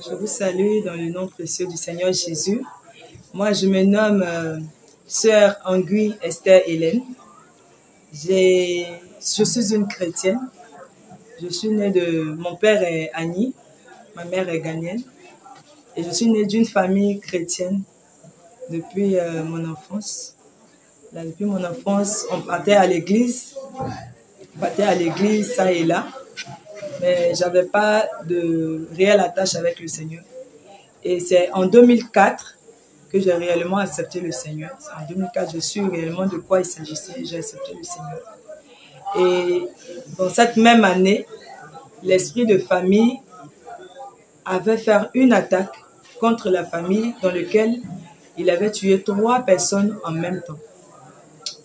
Je vous salue dans le nom précieux du Seigneur Jésus. Moi, je me nomme Sœur Angui Esther Hélène. Je suis une chrétienne. Je suis née de... Mon père est Annie, ma mère est ghanéenne. Et je suis née d'une famille chrétienne depuis mon enfance. Là, depuis mon enfance, on partait à l'église. On partait à l'église, ça et là. Mais je n'avais pas de réelle attache avec le Seigneur. Et c'est en 2004 que j'ai réellement accepté le Seigneur. En 2004, je suis réellement de quoi il s'agissait. J'ai accepté le Seigneur. Et dans cette même année, l'esprit de famille avait fait une attaque contre la famille dans laquelle il avait tué 3 personnes en même temps.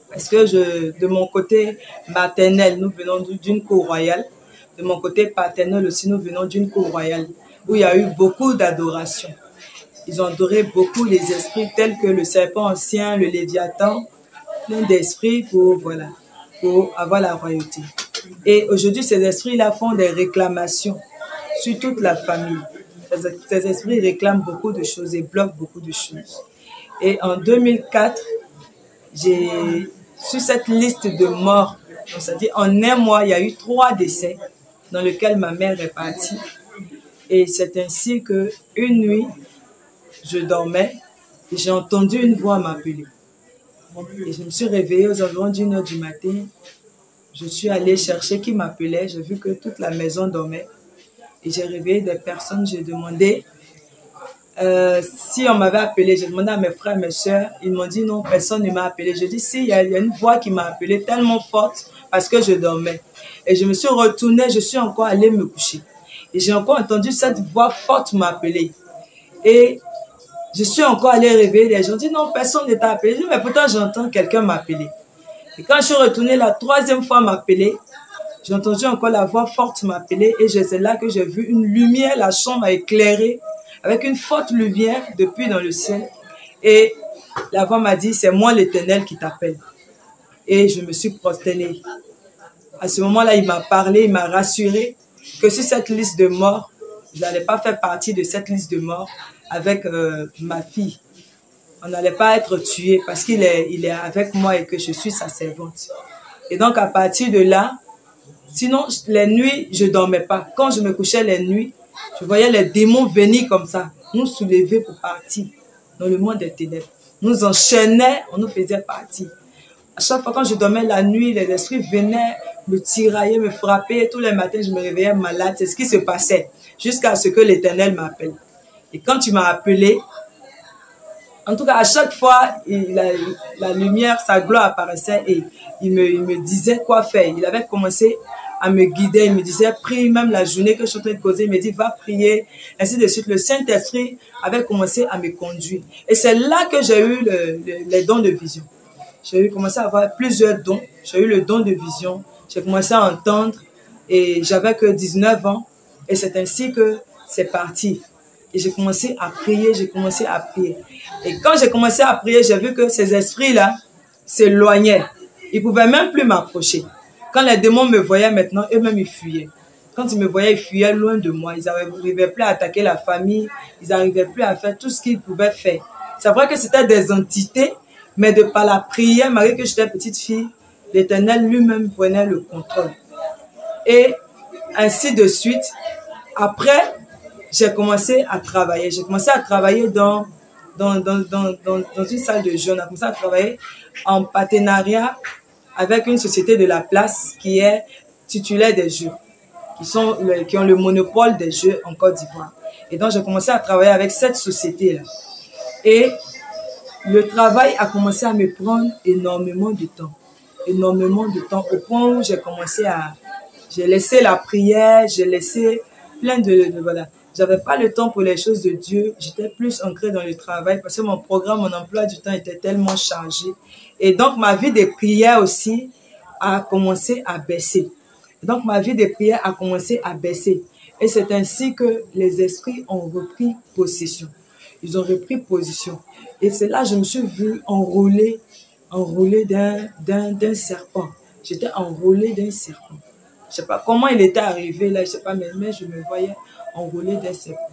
Parce que de mon côté maternel, nous venons d'une cour royale. De mon côté paternel aussi, nous venons d'une cour royale où il y a eu beaucoup d'adoration. Ils ont adoré beaucoup les esprits tels que le serpent ancien, le léviathan, plein d'esprits pour avoir la royauté. Et aujourd'hui, ces esprits-là font des réclamations sur toute la famille. Ces esprits réclament beaucoup de choses et bloquent beaucoup de choses. Et en 2004, sur cette liste de morts, c'est-à-dire en un mois, il y a eu 3 décès dans lesquels ma mère est partie. Et c'est ainsi qu'une nuit, je dormais et j'ai entendu une voix m'appeler. Et je me suis réveillée aux environs d'1 h du matin. Je suis allée chercher qui m'appelait. J'ai vu que toute la maison dormait. Et j'ai réveillé des personnes. J'ai demandé si on m'avait appelé. J'ai demandé à mes frères et mes soeurs. Ils m'ont dit non, personne ne m'a appelé. Je dis si, il y a une voix qui m'a appelé tellement forte parce que je dormais. Et je me suis retournée. Je suis encore allée me coucher. Et j'ai encore entendu cette voix forte m'appeler. Et je suis encore allée réveiller les gens. Dit non, personne ne t'a appelé. Je dis, mais pourtant j'entends quelqu'un m'appeler. Et quand je suis retournée la 3e fois m'appeler, j'ai entendu encore la voix forte m'appeler. Et c'est là que j'ai vu une lumière, la chambre a éclairé avec une forte lumière depuis dans le ciel. Et la voix m'a dit, c'est moi l'Éternel qui t'appelle. Et je me suis prosternée. À ce moment-là, il m'a parlé, il m'a rassuré que sur cette liste de morts, je n'allais pas faire partie de cette liste de morts avec ma fille. On n'allait pas être tué parce qu'il est avec moi et que je suis sa servante. Et donc, à partir de là, sinon, les nuits, je ne dormais pas. Quand je me couchais les nuits, je voyais les démons venir comme ça, nous soulever pour partir dans le monde des ténèbres. Nous enchaînaient, on nous faisait partir. À chaque fois quand je dormais la nuit, les esprits venaient me tirailler, me frapper. Tous les matins, je me réveillais malade. C'est ce qui se passait jusqu'à ce que l'Éternel m'appelle. Et quand tu m'as appelé, en tout cas, à chaque fois, la lumière, sa gloire apparaissait et il me disait quoi faire. Il avait commencé à me guider. Il me disait, prie, même la journée que je suis en train de causer, il me dit, va prier, ainsi de suite. Le Saint-Esprit avait commencé à me conduire. Et c'est là que j'ai eu les dons de vision. J'ai commencé à avoir plusieurs dons. J'ai eu le don de vision. J'ai commencé à entendre et j'avais que 19 ans. Et c'est ainsi que c'est parti. Et j'ai commencé à prier, j'ai commencé à prier. Et quand j'ai commencé à prier, j'ai vu que ces esprits-là s'éloignaient. Ils ne pouvaient même plus m'approcher. Quand les démons me voyaient maintenant, eux-mêmes ils fuyaient. Quand ils me voyaient, ils fuyaient loin de moi. Ils n'arrivaient plus à attaquer la famille. Ils n'arrivaient plus à faire tout ce qu'ils pouvaient faire. C'est vrai que c'était des entités, mais de par la prière, malgré que j'étais petite fille, l'Éternel lui-même prenait le contrôle. Et ainsi de suite. Après, j'ai commencé à travailler. J'ai commencé à travailler dans une salle de jeu. On a commencé à travailler en partenariat avec une société de la place qui est titulaire des jeux, qui ont le monopole des jeux en Côte d'Ivoire. Et donc, j'ai commencé à travailler avec cette société-là. Et le travail a commencé à me prendre énormément de temps. Énormément de temps, au point où j'ai laissé la prière, j'ai laissé plein voilà. J'avais pas le temps pour les choses de Dieu. J'étais plus ancrée dans le travail parce que mon programme, mon emploi du temps était tellement chargé. Et donc, ma vie de prière aussi a commencé à baisser. Donc, ma vie de prière a commencé à baisser. Et c'est ainsi que les esprits ont repris possession. Ils ont repris position. Et c'est là que je me suis vue enrôlée d'un serpent. J'étais enrôlée d'un serpent. Je ne sais pas comment il était arrivé là, je ne sais pas, mais je me voyais enrôlée d'un serpent.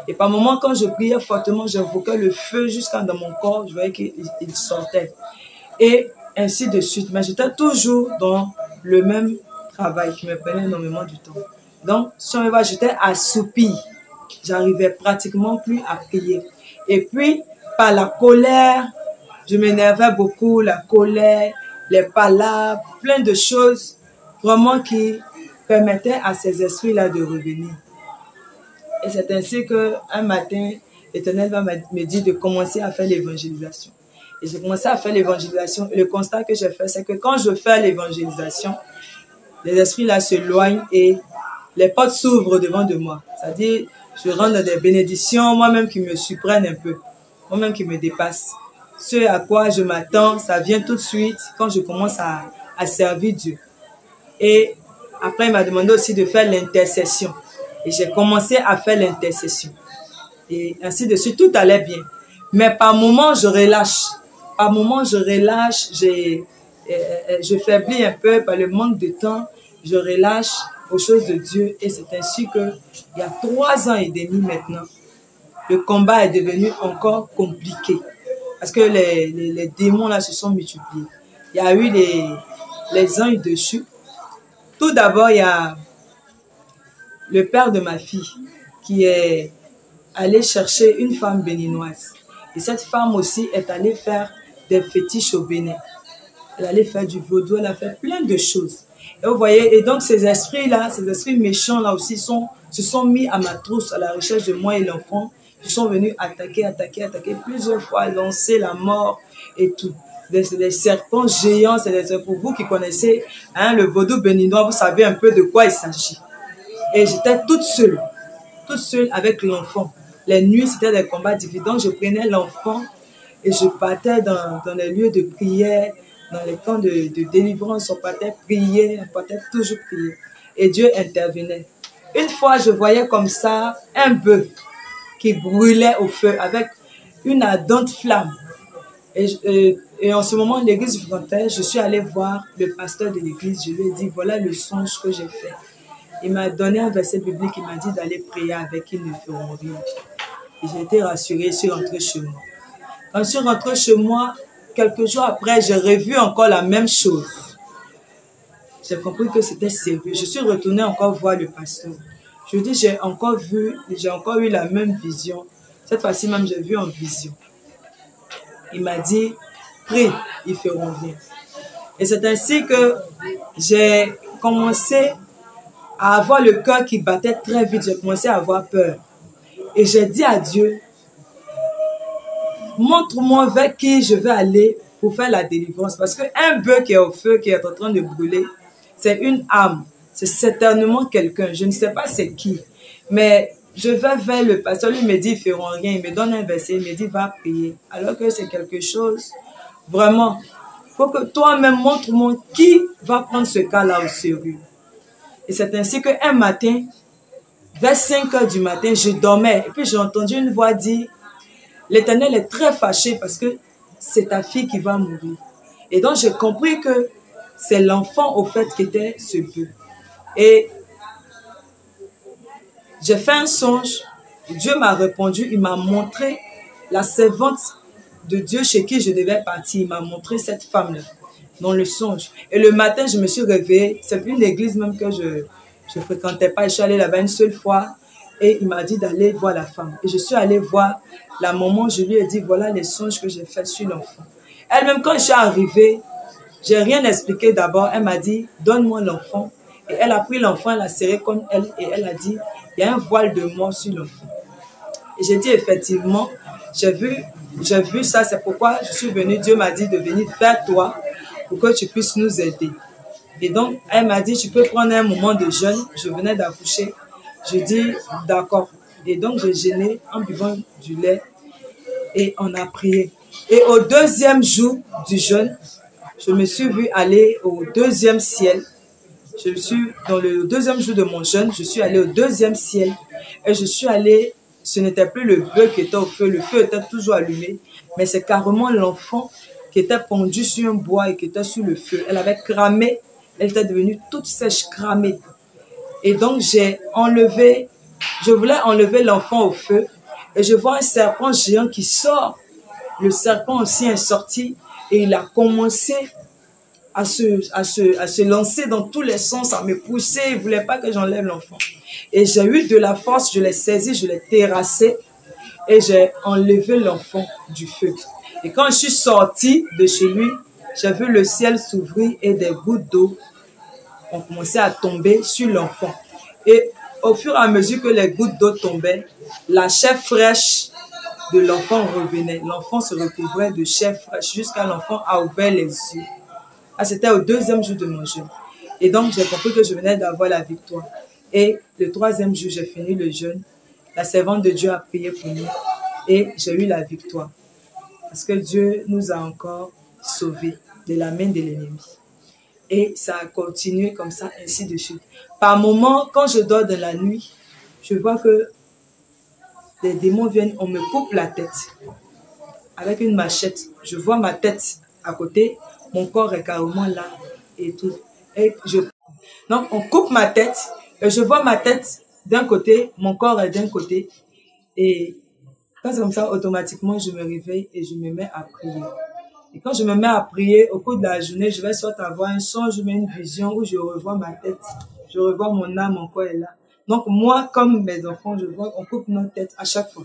Et par moments, quand je priais fortement, j'invoquais le feu jusqu'à dans mon corps, je voyais qu'il sortait. Et ainsi de suite. Mais j'étais toujours dans le même travail qui me prenait énormément du temps. Donc, si on me voit, j'étais assoupie. J'arrivais pratiquement plus à prier. Et puis, par la colère, je m'énervais beaucoup, la colère, les palabres, plein de choses vraiment qui permettaient à ces esprits-là de revenir. Et c'est ainsi qu'un matin, l'Éternel va me dire de commencer à faire l'évangélisation. Et j'ai commencé à faire l'évangélisation. Et le constat que j'ai fait, c'est que quand je fais l'évangélisation, les esprits-là s'éloignent et les portes s'ouvrent devant de moi. C'est-à-dire, je rentre dans des bénédictions, moi-même qui me surprennent un peu, moi-même qui me dépasse. Ce à quoi je m'attends, ça vient tout de suite quand je commence à servir Dieu. Et après, il m'a demandé aussi de faire l'intercession. Et j'ai commencé à faire l'intercession. Et ainsi de suite, tout allait bien. Mais par moments, je relâche. Par moments, je relâche, je faiblis un peu par le manque de temps. Je relâche aux choses de Dieu. Et c'est ainsi que, il y a 3 ans et demi maintenant, le combat est devenu encore compliqué. Parce que les démons là se sont multipliés. Il y a eu les anges dessus. Tout d'abord, il y a le père de ma fille qui est allé chercher une femme béninoise. Et cette femme aussi est allée faire des fétiches au Bénin. Elle allait faire du vaudou, elle a fait plein de choses. Et vous voyez, et donc ces esprits-là, ces esprits méchants-là aussi se sont mis à ma trousse à la recherche de moi et l'enfant. Ils sont venus attaquer plusieurs fois, lancer la mort et tout. Des serpents géants, c'est pour vous qui connaissez le vaudou béninois, vous savez un peu de quoi il s'agit. Et j'étais toute seule avec l'enfant. Les nuits, c'était des combats difficiles. Donc, je prenais l'enfant et je partais dans les lieux de prière, dans les camps de délivrance. On partait prier, on partait toujours prier. Et Dieu intervenait. Une fois, je voyais comme ça un bœuf qui brûlait au feu avec une ardente flamme. Et en ce moment, l'église frontière, je suis allée voir le pasteur de l'église. Je lui ai dit, voilà le songe que j'ai fait. Il m'a donné un verset biblique, il m'a dit d'aller prier avec, ils ne feront rien. Et j'ai été rassurée, je suis rentrée chez moi. Quand je suis rentrée chez moi, quelques jours après, j'ai revu encore la même chose. J'ai compris que c'était sérieux. Je suis retournée encore voir le pasteur. Je lui dis, j'ai encore eu la même vision. Cette fois-ci même, j'ai vu en vision. Il m'a dit, prie, ils feront rien. Et c'est ainsi que j'ai commencé à avoir le cœur qui battait très vite. J'ai commencé à avoir peur. Et j'ai dit à Dieu, montre-moi vers qui je vais aller pour faire la délivrance. Parce qu'un bœuf qui est au feu, qui est en train de brûler, c'est une âme. C'est certainement quelqu'un. Je ne sais pas c'est qui. Mais je vais vers le pasteur. Lui me dit, ils ne feront rien. Il me donne un verset. Il me dit, va prier. Alors que c'est quelque chose, vraiment, il faut que toi-même montre-moi qui va prendre ce cas-là au sérieux. Et c'est ainsi qu'un matin, vers 5 h du matin, je dormais. Et puis j'ai entendu une voix dire, l'Éternel est très fâché parce que c'est ta fille qui va mourir. Et donc j'ai compris que c'est l'enfant au fait qui était ce bœuf. Et j'ai fait un songe. Dieu m'a répondu, il m'a montré la servante de Dieu chez qui je devais partir. Il m'a montré cette femme-là dans le songe. Et le matin, je me suis réveillée. C'est une église même que je ne fréquentais pas. Je suis allée là-bas une seule fois et il m'a dit d'aller voir la femme. Et je suis allée voir la maman. Je lui ai dit, voilà les songes que j'ai faits sur l'enfant. Elle-même, quand je suis arrivée, j'ai rien expliqué d'abord. Elle m'a dit, donne-moi l'enfant. Et elle a pris l'enfant, elle l'a serré comme elle et elle a dit, il y a un voile de mort sur l'enfant. Et j'ai dit, effectivement, j'ai vu ça, c'est pourquoi je suis venue. Dieu m'a dit de venir vers toi pour que tu puisses nous aider. Et donc, elle m'a dit, tu peux prendre un moment de jeûne. Je venais d'accoucher. Je dis, d'accord. Et donc, j'ai jeûné en buvant du lait et on a prié. Et au 2e jour du jeûne, je me suis vue aller au 2e ciel. Je suis dans le 2e jour de mon jeûne, je suis allée au 2e ciel et je suis allée, ce n'était plus le bœuf qui était au feu, le feu était toujours allumé, mais c'est carrément l'enfant qui était pendu sur un bois et qui était sur le feu. Elle avait cramé, elle était devenue toute sèche, cramée. Et donc j'ai enlevé Je voulais enlever l'enfant au feu et je vois un serpent géant qui sort. Le serpent aussi est sorti et il a commencé à se lancer dans tous les sens, à me pousser. Il ne voulait pas que j'enlève l'enfant. Et j'ai eu de la force, je l'ai saisi, je l'ai terrassé et j'ai enlevé l'enfant du feu. Et quand je suis sortie de chez lui, j'ai vu le ciel s'ouvrir et des gouttes d'eau ont commencé à tomber sur l'enfant. Et au fur et à mesure que les gouttes d'eau tombaient, la chair fraîche de l'enfant revenait. L'enfant se recouvrait de chair fraîche jusqu'à l'enfant a ouvert les yeux. Ah, c'était au 2e jour de mon jeûne. Et donc, j'ai compris que je venais d'avoir la victoire. Et le 3e jour, j'ai fini le jeûne. La servante de Dieu a prié pour nous et j'ai eu la victoire. Parce que Dieu nous a encore sauvés de la main de l'ennemi. Et ça a continué comme ça, ainsi de suite. Par moments, quand je dors dans la nuit, je vois que les démons viennent, on me coupe la tête avec une machette. Je vois ma tête à côté, mon corps est carrément là et tout. Donc, on coupe ma tête et je vois ma tête d'un côté, mon corps est d'un côté. Et quand c'est comme ça, automatiquement, je me réveille et je me mets à prier. Et quand je me mets à prier, au cours de la journée, je vais soit avoir un songe ou une vision où je revois ma tête, je revois mon âme, mon corps est là. Donc moi, comme mes enfants, je vois qu'on coupe notre tête à chaque fois.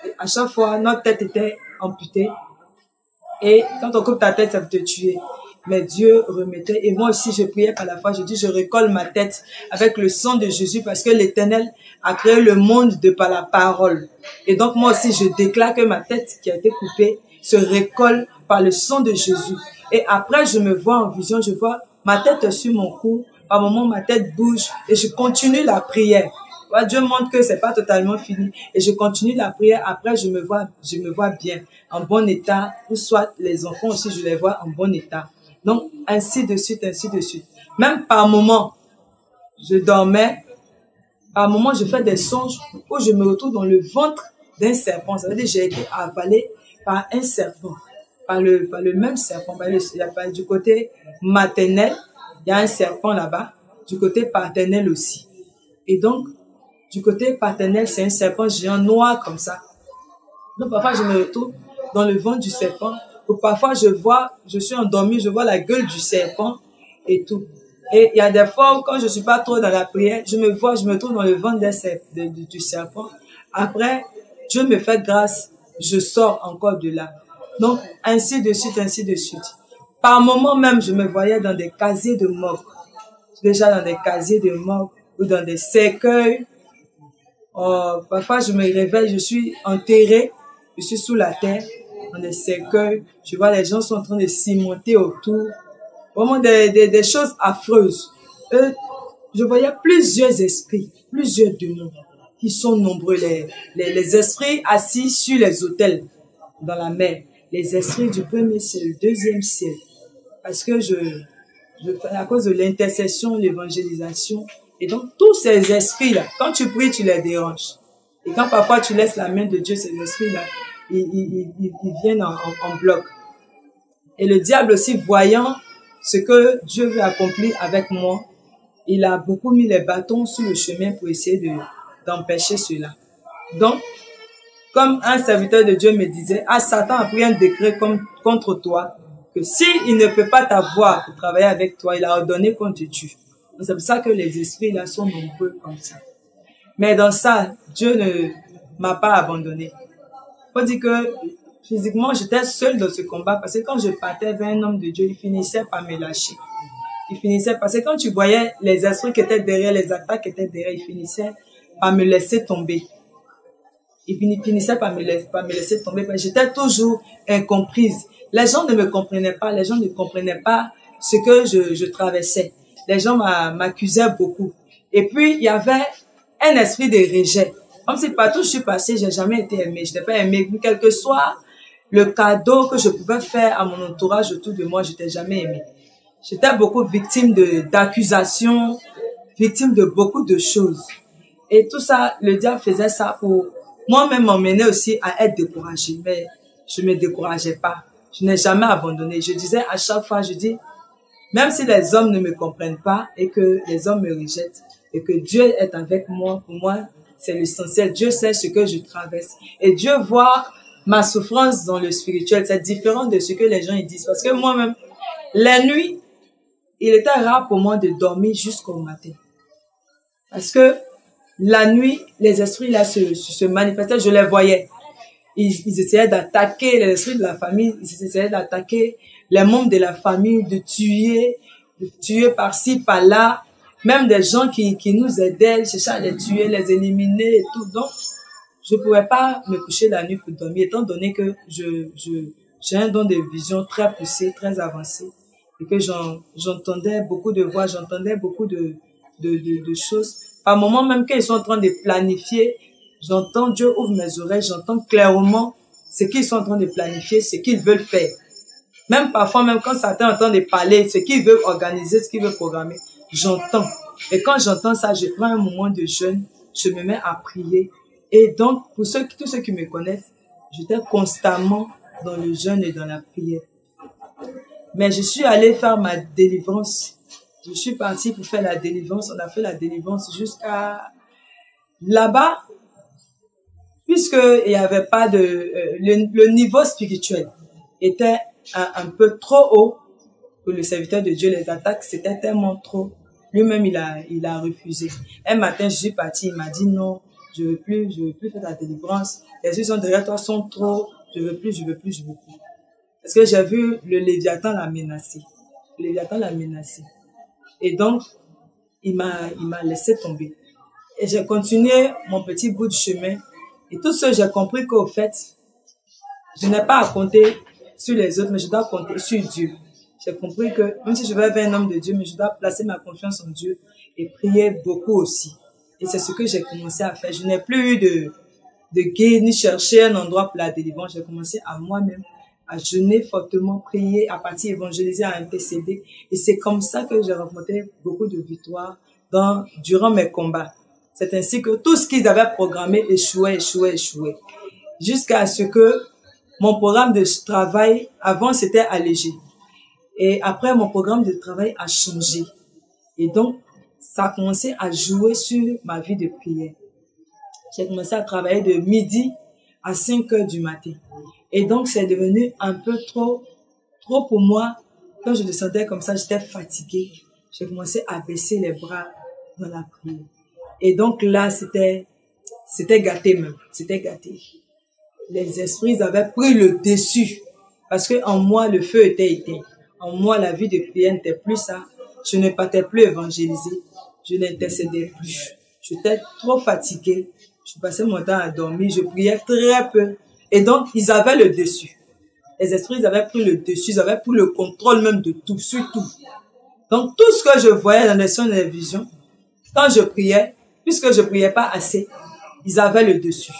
Et à chaque fois, notre tête était amputée. Et quand on coupe ta tête, ça peut te tuer. Mais Dieu remettait. Et moi aussi, je priais par la foi. Je dis, je recolle ma tête avec le sang de Jésus parce que l'Éternel a créé le monde de par la parole. Et donc moi aussi, je déclare que ma tête qui a été coupée se recolle par le sang de Jésus. Et après, je me vois en vision, je vois ma tête sur mon cou. Par moment, ma tête bouge et je continue la prière. Dieu montre que c'est pas totalement fini. Et je continue la prière. Après, je me vois bien, en bon état. Ou soit les enfants aussi, je les vois en bon état. Donc, ainsi de suite, ainsi de suite. Même par moment, je dormais. Par moment, je fais des songes où je me retrouve dans le ventre d'un serpent. Ça veut dire que j'ai été avalé par un serpent. Par le même serpent. Du côté maternel, il y a un serpent là-bas. Du côté paternel aussi. Et donc, du côté paternel, c'est un serpent géant noir comme ça. Donc, parfois, je me retrouve dans le ventre du serpent. Ou parfois, je suis endormi, je vois la gueule du serpent et tout. Et il y a des fois où, quand je suis pas trop dans la prière, je me trouve dans le ventre du serpent. Après, Dieu me fait grâce, je sors encore de là. Donc, ainsi de suite, ainsi de suite. Par moment même, je me voyais dans des casiers de morgue. Déjà dans des casiers de morgue ou dans des cercueils. Parfois, je me réveille, je suis enterré, je suis sous la terre, dans des cercueils. Je vois les gens sont en train de cimenter autour. Vraiment des choses affreuses. Je voyais plusieurs esprits, plusieurs démons qui sont nombreux. Les esprits assis sur les autels dans la mer. Les esprits du premier ciel, deuxième ciel. Parce que à cause de l'intercession, l'évangélisation. Et donc, tous ces esprits-là, quand tu pries, tu les déranges. Et quand parfois tu laisses la main de Dieu, ces esprits-là, ils viennent en bloc. Et le diable aussi, voyant ce que Dieu veut accomplir avec moi, il a beaucoup mis les bâtons sur le chemin pour essayer d'empêcher cela. Donc, comme un serviteur de Dieu me disait, Satan a pris un décret contre toi, que s'il ne peut pas t'avoir pour travailler avec toi, il a ordonné qu'on te tue. C'est pour ça que les esprits là sont nombreux comme ça. Mais dans ça, Dieu ne m'a pas abandonné. Faut dire que physiquement, j'étais seule dans ce combat parce que quand je partais vers un homme de Dieu, il finissait par me lâcher. Il finissait parce que quand tu voyais les esprits qui étaient derrière, les attaques qui étaient derrière, il finissait par me laisser tomber. Il finissait par me laisser tomber parce que j'étais toujours incomprise. Les gens ne me comprenaient pas, les gens ne comprenaient pas ce que je traversais. Les gens m'accusaient beaucoup. Et puis, il y avait un esprit de rejet. Comme si partout où je suis passée, j'ai jamais été aimée. Je n'étais pas aimée. Quel que soit le cadeau que je pouvais faire à mon entourage autour de moi, je n'étais jamais aimée. J'étais beaucoup victime d'accusations, victime de beaucoup de choses. Et tout ça, le diable faisait ça pour moi-même m'emmener aussi à être découragée. Mais je ne me décourageais pas. Je n'ai jamais abandonné. Je disais à chaque fois, je dis, même si les hommes ne me comprennent pas et que les hommes me rejettent et que Dieu est avec moi, pour moi, c'est l'essentiel. Dieu sait ce que je traverse. Et Dieu voit ma souffrance dans le spirituel. C'est différent de ce que les gens ils disent. Parce que moi-même, la nuit, il était rare pour moi de dormir jusqu'au matin. Parce que la nuit, les esprits là se manifestaient, je les voyais. Ils essayaient d'attaquer les esprits de la famille, ils essayaient d'attaquer les membres de la famille, de tuer par-ci, par-là. Même des gens qui nous aidaient, ils cherchaient à les tuer, les éliminer et tout. Donc, je ne pouvais pas me coucher la nuit pour dormir, étant donné que j'ai un don de vision très poussé, très avancé. Et que j'entendais beaucoup de voix, j'entendais beaucoup de choses. Par moments, même quand ils sont en train de planifier, j'entends, Dieu ouvre mes oreilles, j'entends clairement ce qu'ils sont en train de planifier, ce qu'ils veulent faire. Même parfois, même quand certains sont en train de parler, ce qu'ils veulent organiser, ce qu'ils veulent programmer, j'entends. Et quand j'entends ça, je prends un moment de jeûne, je me mets à prier. Et donc, pour tous ceux qui me connaissent, j'étais constamment dans le jeûne et dans la prière. Mais je suis allée faire ma délivrance. Je suis partie pour faire la délivrance. On a fait la délivrance jusqu'à là-bas, puisqu'il n'y avait pas de... le niveau spirituel était un peu trop haut pour le serviteur de Dieu. Les attaques, c'était tellement trop. Lui-même, il a refusé. Un matin, je suis partie, il m'a dit non, je veux plus faire la délivrance. Les yeux sont derrière toi, sont trop, je veux plus. Parce que j'ai vu le Léviathan la menacer. Le Léviathan l'a menacé. Et donc, il m'a laissé tomber. Et j'ai continué mon petit bout de chemin. Et tout ce, j'ai compris qu'au fait, je n'ai pas à compter sur les autres, mais je dois compter sur Dieu. J'ai compris que même si je vais vers un homme de Dieu, mais je dois placer ma confiance en Dieu et prier beaucoup aussi. Et c'est ce que j'ai commencé à faire. Je n'ai plus eu de guide ni chercher un endroit pour la délivrance. J'ai commencé à moi-même à jeûner fortement, prier, à partir évangéliser, à intercéder. Et c'est comme ça que j'ai remporté beaucoup de victoires durant mes combats. C'est ainsi que tout ce qu'ils avaient programmé échouait. Jusqu'à ce que mon programme de travail, avant c'était allégé. Et après, mon programme de travail a changé. Et donc, ça a commencé à jouer sur ma vie de prière. J'ai commencé à travailler de midi à 5 heures du matin. Et donc, c'est devenu un peu trop pour moi. Quand je descendais comme ça, j'étais fatiguée. J'ai commencé à baisser les bras dans la prière. Et donc là, c'était gâté même. C'était gâté. Les esprits avaient pris le dessus. Parce que en moi, le feu était éteint. En moi, la vie de prière n'était plus ça. Je ne partais plus évangéliser. Je n'intercédais plus. J'étais trop fatiguée. Je passais mon temps à dormir. Je priais très peu. Et donc, ils avaient le dessus. Les esprits, ils avaient pris le dessus. Ils avaient pris le contrôle même de tout, sur tout. Donc, tout ce que je voyais dans les songes et les visions, quand je priais, puisque je priais pas assez, ils avaient le dessus.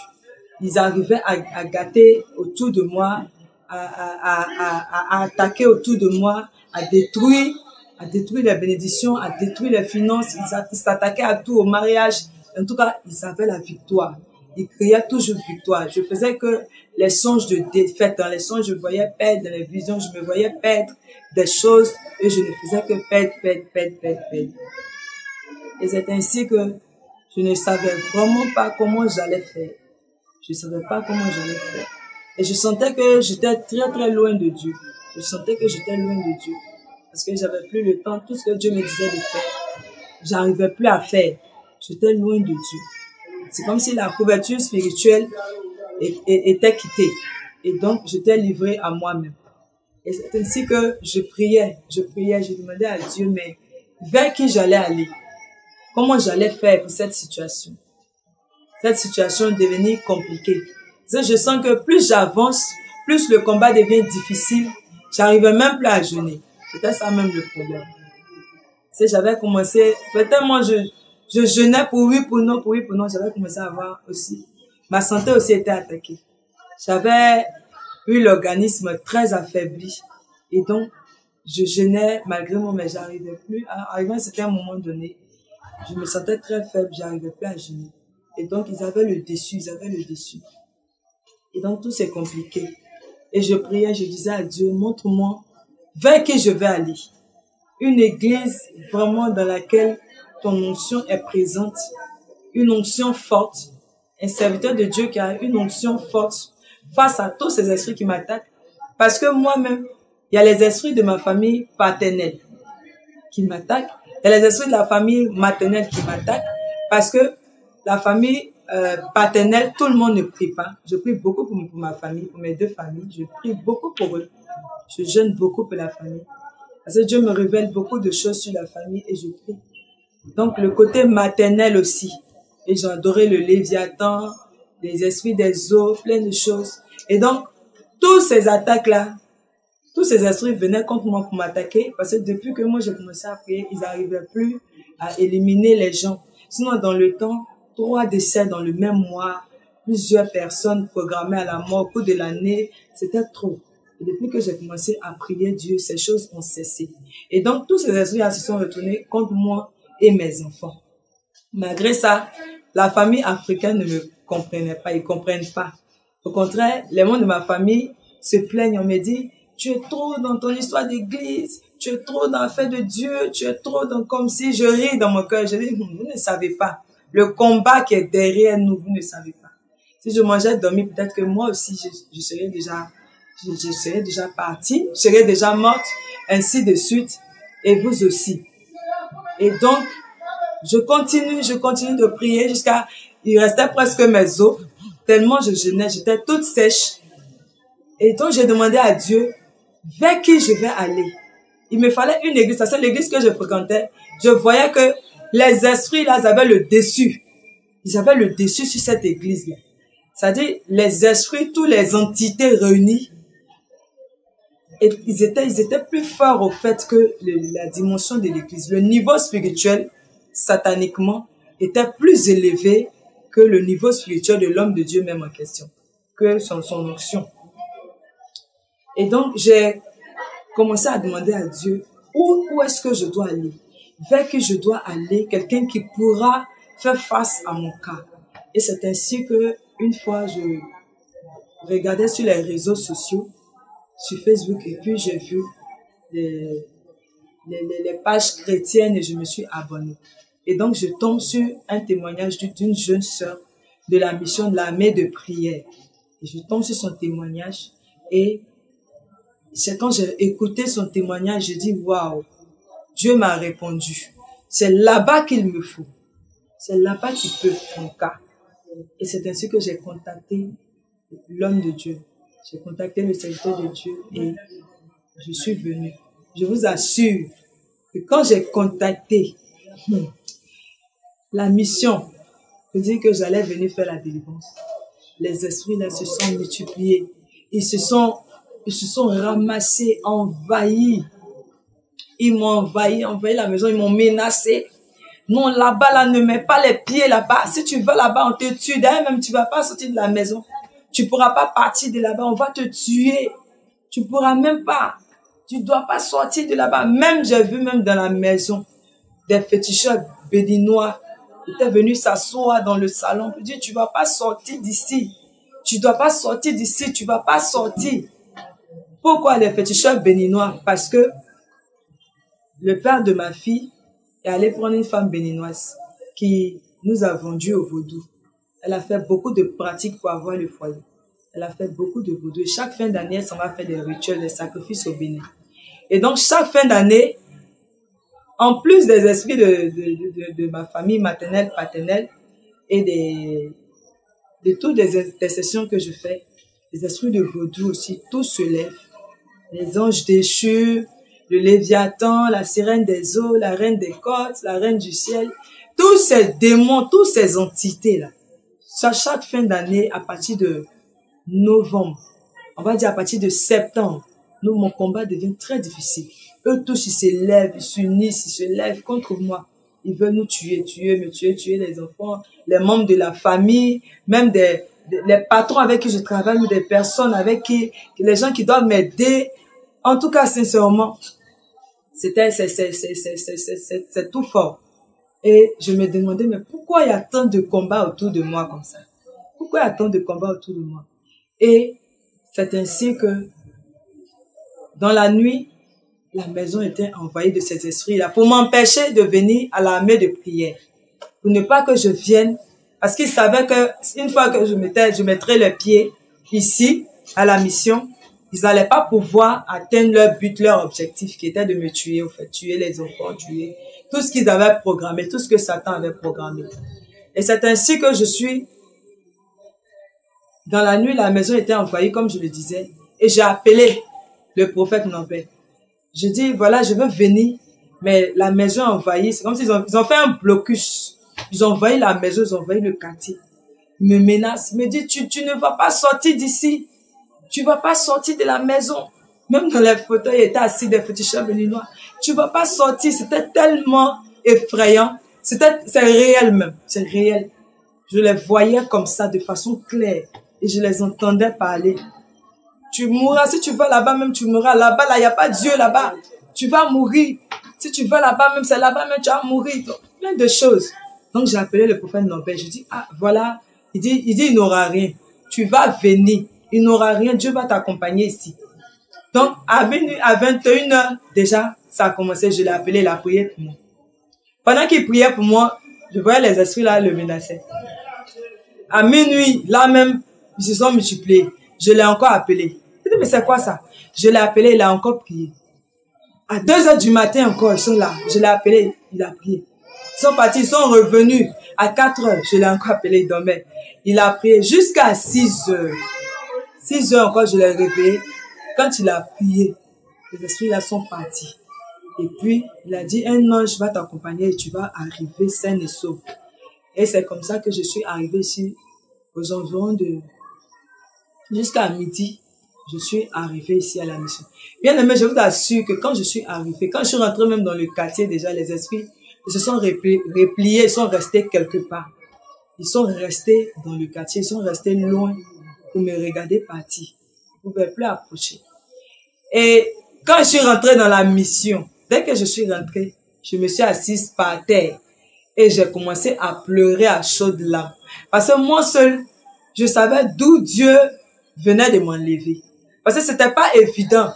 Ils arrivaient à gâter autour de moi, à attaquer autour de moi, à détruire les bénédictions, à détruire les finances. Ils s'attaquaient à tout, au mariage. En tout cas, ils avaient la victoire. Ils criaient toujours victoire. Je faisais que les songes de défaite. Dans les songes, je voyais perdre. Dans les visions, je me voyais perdre des choses. Et je ne faisais que perdre. Et c'est ainsi que je ne savais vraiment pas comment j'allais faire. Je ne savais pas comment j'allais faire. Et je sentais que j'étais très loin de Dieu. Je sentais que j'étais loin de Dieu. Parce que j'avais plus le temps. Tout ce que Dieu me disait de faire, j'arrivais plus à faire. J'étais loin de Dieu. C'est comme si la couverture spirituelle était quittée. Et donc, j'étais livrée à moi-même. Et c'est ainsi que je priais, je demandais à Dieu, mais vers qui j'allais aller? Comment j'allais faire pour cette situation? Cette situation devenait compliquée. Je sens que plus j'avance, plus le combat devient difficile. J'arrivais même plus à jeûner. C'était ça même le problème. J'avais commencé, peut-être moi je jeûnais pour oui, pour non. J'avais commencé à avoir aussi, ma santé aussi était attaquée. J'avais eu l'organisme très affaibli. Et donc, je jeûnais malgré moi, mais j'arrivais plus arrivé à un certain moment donné. Je me sentais très faible, j'arrivais plus à jeûner. Et donc, ils avaient le dessus. Et donc, tout c'est compliqué. Et je priais, je disais à Dieu, montre-moi vers qui je vais aller. Une église vraiment dans laquelle ton onction est présente. Une onction forte. un serviteur de Dieu qui a une onction forte face à tous ces esprits qui m'attaquent. Parce que moi-même, il y a les esprits de ma famille paternelle qui m'attaquent. Il y a les esprits de la famille maternelle qui m'attaquent. Parce que la famille paternelle, tout le monde ne prie pas. Je prie beaucoup pour ma famille, pour mes deux familles. Je prie beaucoup pour eux. Je jeûne beaucoup pour la famille. Parce que Dieu me révèle beaucoup de choses sur la famille et je prie. Donc, le côté maternel aussi. Et j'ai adoré le Léviathan, les esprits des eaux, plein de choses. Et donc, tous ces attaques-là, tous ces esprits venaient contre moi pour m'attaquer. Parce que depuis que moi j'ai commencé à prier, ils n'arrivaient plus à éliminer les gens. Sinon, dans le temps, 3 décès dans le même mois, plusieurs personnes programmées à la mort au cours de l'année, c'était trop. Et depuis que j'ai commencé à prier Dieu, ces choses ont cessé. Et donc, tous ces esprits se sont retournés contre moi et mes enfants. Malgré ça, la famille africaine ne me comprenait pas, ils ne comprennent pas. Au contraire, les membres de ma famille se plaignent, on me dit, tu es trop dans ton histoire d'église, tu es trop dans l'affaire de Dieu, tu es trop dans comme si je ris dans mon cœur. Je dis, vous ne savez pas. Le combat qui est derrière nous, vous ne savez pas. Si je mangeais dormir, peut-être que moi aussi, je serais déjà partie, je serais déjà morte, ainsi de suite, et vous aussi. Et donc, je continue de prier jusqu'à, il restait presque mes os, tellement je jeûnais, j'étais toute sèche. Et donc, j'ai demandé à Dieu, vers qui je vais aller. Il me fallait une église, c'est l'église que je fréquentais. Je voyais que les esprits, là, ils avaient le dessus. Ils avaient le dessus sur cette église-là. C'est-à-dire, les esprits, toutes les entités réunies, et ils étaient plus forts au fait que la dimension de l'église. Le niveau spirituel, sataniquement, était plus élevé que le niveau spirituel de l'homme de Dieu même en question, que son onction. Et donc, j'ai commencé à demander à Dieu, où est-ce que je dois aller? Vers qui je dois aller? Quelqu'un qui pourra faire face à mon cas. Et c'est ainsi que, une fois, je regardais sur les réseaux sociaux, sur Facebook, et puis j'ai vu les pages chrétiennes et je me suis abonnée. Et donc, je tombe sur un témoignage d'une jeune sœur de la mission de l'armée de prière. Et je tombe sur son témoignage et c'est quand j'ai écouté son témoignage, je dis, waouh, Dieu m'a répondu. C'est là-bas qu'il me faut. C'est là-bas qu'il peut, mon cas. Et c'est ainsi que j'ai contacté l'homme de Dieu. J'ai contacté le serviteur de Dieu et je suis venue. Je vous assure que quand j'ai contacté la mission, je dis que j'allais venir faire la délivrance. Les esprits là se sont multipliés. Ils se sont ramassés, envahis. Ils m'ont envahi la maison, ils m'ont menacé. Non, là-bas, là, ne mets pas les pieds là-bas. Si tu vas là-bas, on te tue. D'ailleurs, même, tu vas pas sortir de la maison. Tu pourras pas partir de là-bas, on va te tuer. Tu pourras même pas. Tu dois pas sortir de là-bas. Même, j'ai vu même dans la maison, des féticheurs béninois. Ils étaient venus s'asseoir dans le salon. Ils disent, tu vas pas sortir d'ici. Tu dois pas sortir d'ici, tu vas pas sortir. Pourquoi les féticheurs béninois? Parce que le père de ma fille est allé prendre une femme béninoise qui nous a vendu au vaudou. Elle a fait beaucoup de pratiques pour avoir le foyer. Elle a fait beaucoup de vaudou. Et chaque fin d'année, elle s'en va faire des rituels, des sacrifices au Bénin. Et donc, chaque fin d'année, en plus des esprits de ma famille maternelle, paternelle, et de toutes les sessions que je fais, les esprits de vaudou aussi, tous se lèvent. Les anges déchus, le Léviathan, la sirène des eaux, la reine des côtes, la reine du ciel, tous ces démons, toutes ces entités-là, chaque fin d'année, à partir de novembre, on va dire à partir de septembre, mon combat devient très difficile. Eux tous, ils se lèvent, ils s'unissent, ils se lèvent contre moi. Ils veulent nous tuer, me tuer les enfants, les membres de la famille, même les patrons avec qui je travaille, ou des personnes avec qui, les gens qui doivent m'aider. En tout cas, sincèrement, c'est tout fort. Et je me demandais, mais pourquoi il y a tant de combats autour de moi comme ça? Pourquoi il y a tant de combats autour de moi? Et c'est ainsi que, dans la nuit, la maison était envahie de ces esprits-là pour m'empêcher de venir à l'armée de prière. Pour ne pas que je vienne Parce qu'ils savaient que une fois que je mettrais le pied ici, à la mission, ils n'allaient pas pouvoir atteindre leur but, leur objectif, qui était de me tuer, en fait, tuer les enfants, tuer tout ce qu'ils avaient programmé, tout ce que Satan avait programmé. Et c'est ainsi que je suis, dans la nuit, la maison était envahie, comme je le disais, et j'ai appelé le prophète Norbert. Je dis, voilà, je veux venir, mais la maison est envahie. C'est comme s'ils ont fait un blocus. Ils ont envahi la maison, ils ont envahi le quartier. Ils me menacent, ils me disent, tu ne vas pas sortir d'ici. Tu ne vas pas sortir de la maison. Même dans les fauteuils, ils étaient assis des féticheurs béninois. Tu ne vas pas sortir. C'était tellement effrayant. C'est réel même. C'est réel. Je les voyais comme ça, de façon claire. Et je les entendais parler. Tu mourras. Si tu vas là-bas, même tu mourras. Là-bas, là, il n'y a pas Dieu là-bas. Tu vas mourir. Si tu vas là-bas, même c'est là-bas, même tu vas mourir. Donc, plein de choses. Donc, j'ai appelé le prophète Norbert. Je dis, ah, voilà. Il dit, il n'aura rien. Tu vas venir. Il n'aura rien. Dieu va t'accompagner ici. Donc, à 21h, déjà, ça a commencé. Je l'ai appelé, il a prié pour moi. Pendant qu'il priait pour moi, je voyais les esprits là le menacer. À minuit, là même, ils se sont multipliés. Je l'ai encore appelé. Je dis, mais c'est quoi ça? Je l'ai appelé, il a encore prié. À 2h du matin encore, ils sont là. Je l'ai appelé, il a prié. Ils sont partis, ils sont revenus. À 4h, je l'ai encore appelé, il dormait. Il a prié jusqu'à 6h. 6h encore, je l'ai réveillé. Quand il a prié, les esprits là sont partis. Et puis, il a dit, un ange va t'accompagner et tu vas arriver sain et sauf. Et c'est comme ça que je suis arrivé ici, aux environs de... Jusqu'à midi, je suis arrivé ici à la mission. Bien aimé, je vous assure que quand je suis arrivé, quand je suis rentré même dans le quartier déjà, les esprits ils se sont repliés, ils sont restés quelque part. Ils sont restés dans le quartier, ils sont restés loin pour me regarder partir. Ils ne pouvaient plus approcher. Et quand je suis rentré dans la mission, dès que je suis rentré, je me suis assise par terre et j'ai commencé à pleurer à chaudes larmes. Parce que moi seul, je savais d'où Dieu venait de m'enlever. Parce que c'était pas évident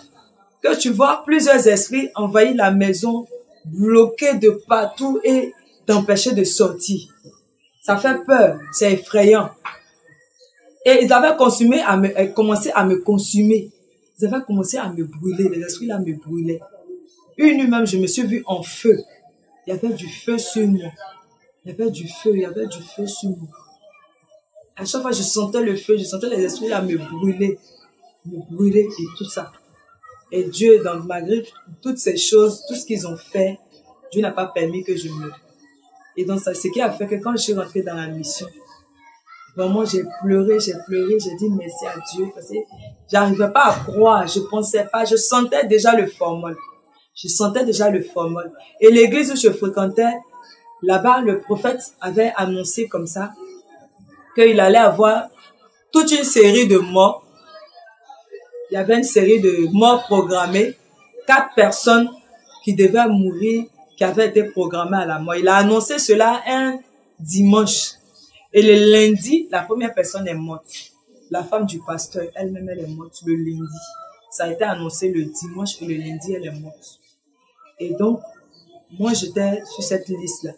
que tu vois plusieurs esprits envahir la maison, bloquer de partout et t'empêcher de sortir. Ça fait peur, c'est effrayant. Et ils avaient commencé à me consumer. Ils avaient commencé à me brûler. Les esprits là me brûlaient. Une nuit même, je me suis vue en feu. Il y avait du feu sur moi. Il y avait du feu sur moi. À chaque fois, je sentais le feu, je sentais les esprits là me brûler et tout ça. Et Dieu, malgré toutes ces choses, tout ce qu'ils ont fait, Dieu n'a pas permis que je meure. Et donc, c'est ce qui a fait que quand je suis rentrée dans la mission, vraiment, j'ai pleuré, j'ai dit merci à Dieu parce que j'arrivais pas à croire, je pensais pas, je sentais déjà le formol. Et l'église où je fréquentais, là-bas, le prophète avait annoncé comme ça qu'il allait avoir toute une série de morts. Il y avait une série de morts programmées, 4 personnes qui devaient mourir, qui avaient été programmées à la mort. Il a annoncé cela un dimanche. Et le lundi, la première personne est morte. La femme du pasteur, elle-même, elle est morte le lundi. Ça a été annoncé le dimanche et le lundi, elle est morte. Et donc, moi, j'étais sur cette liste-là.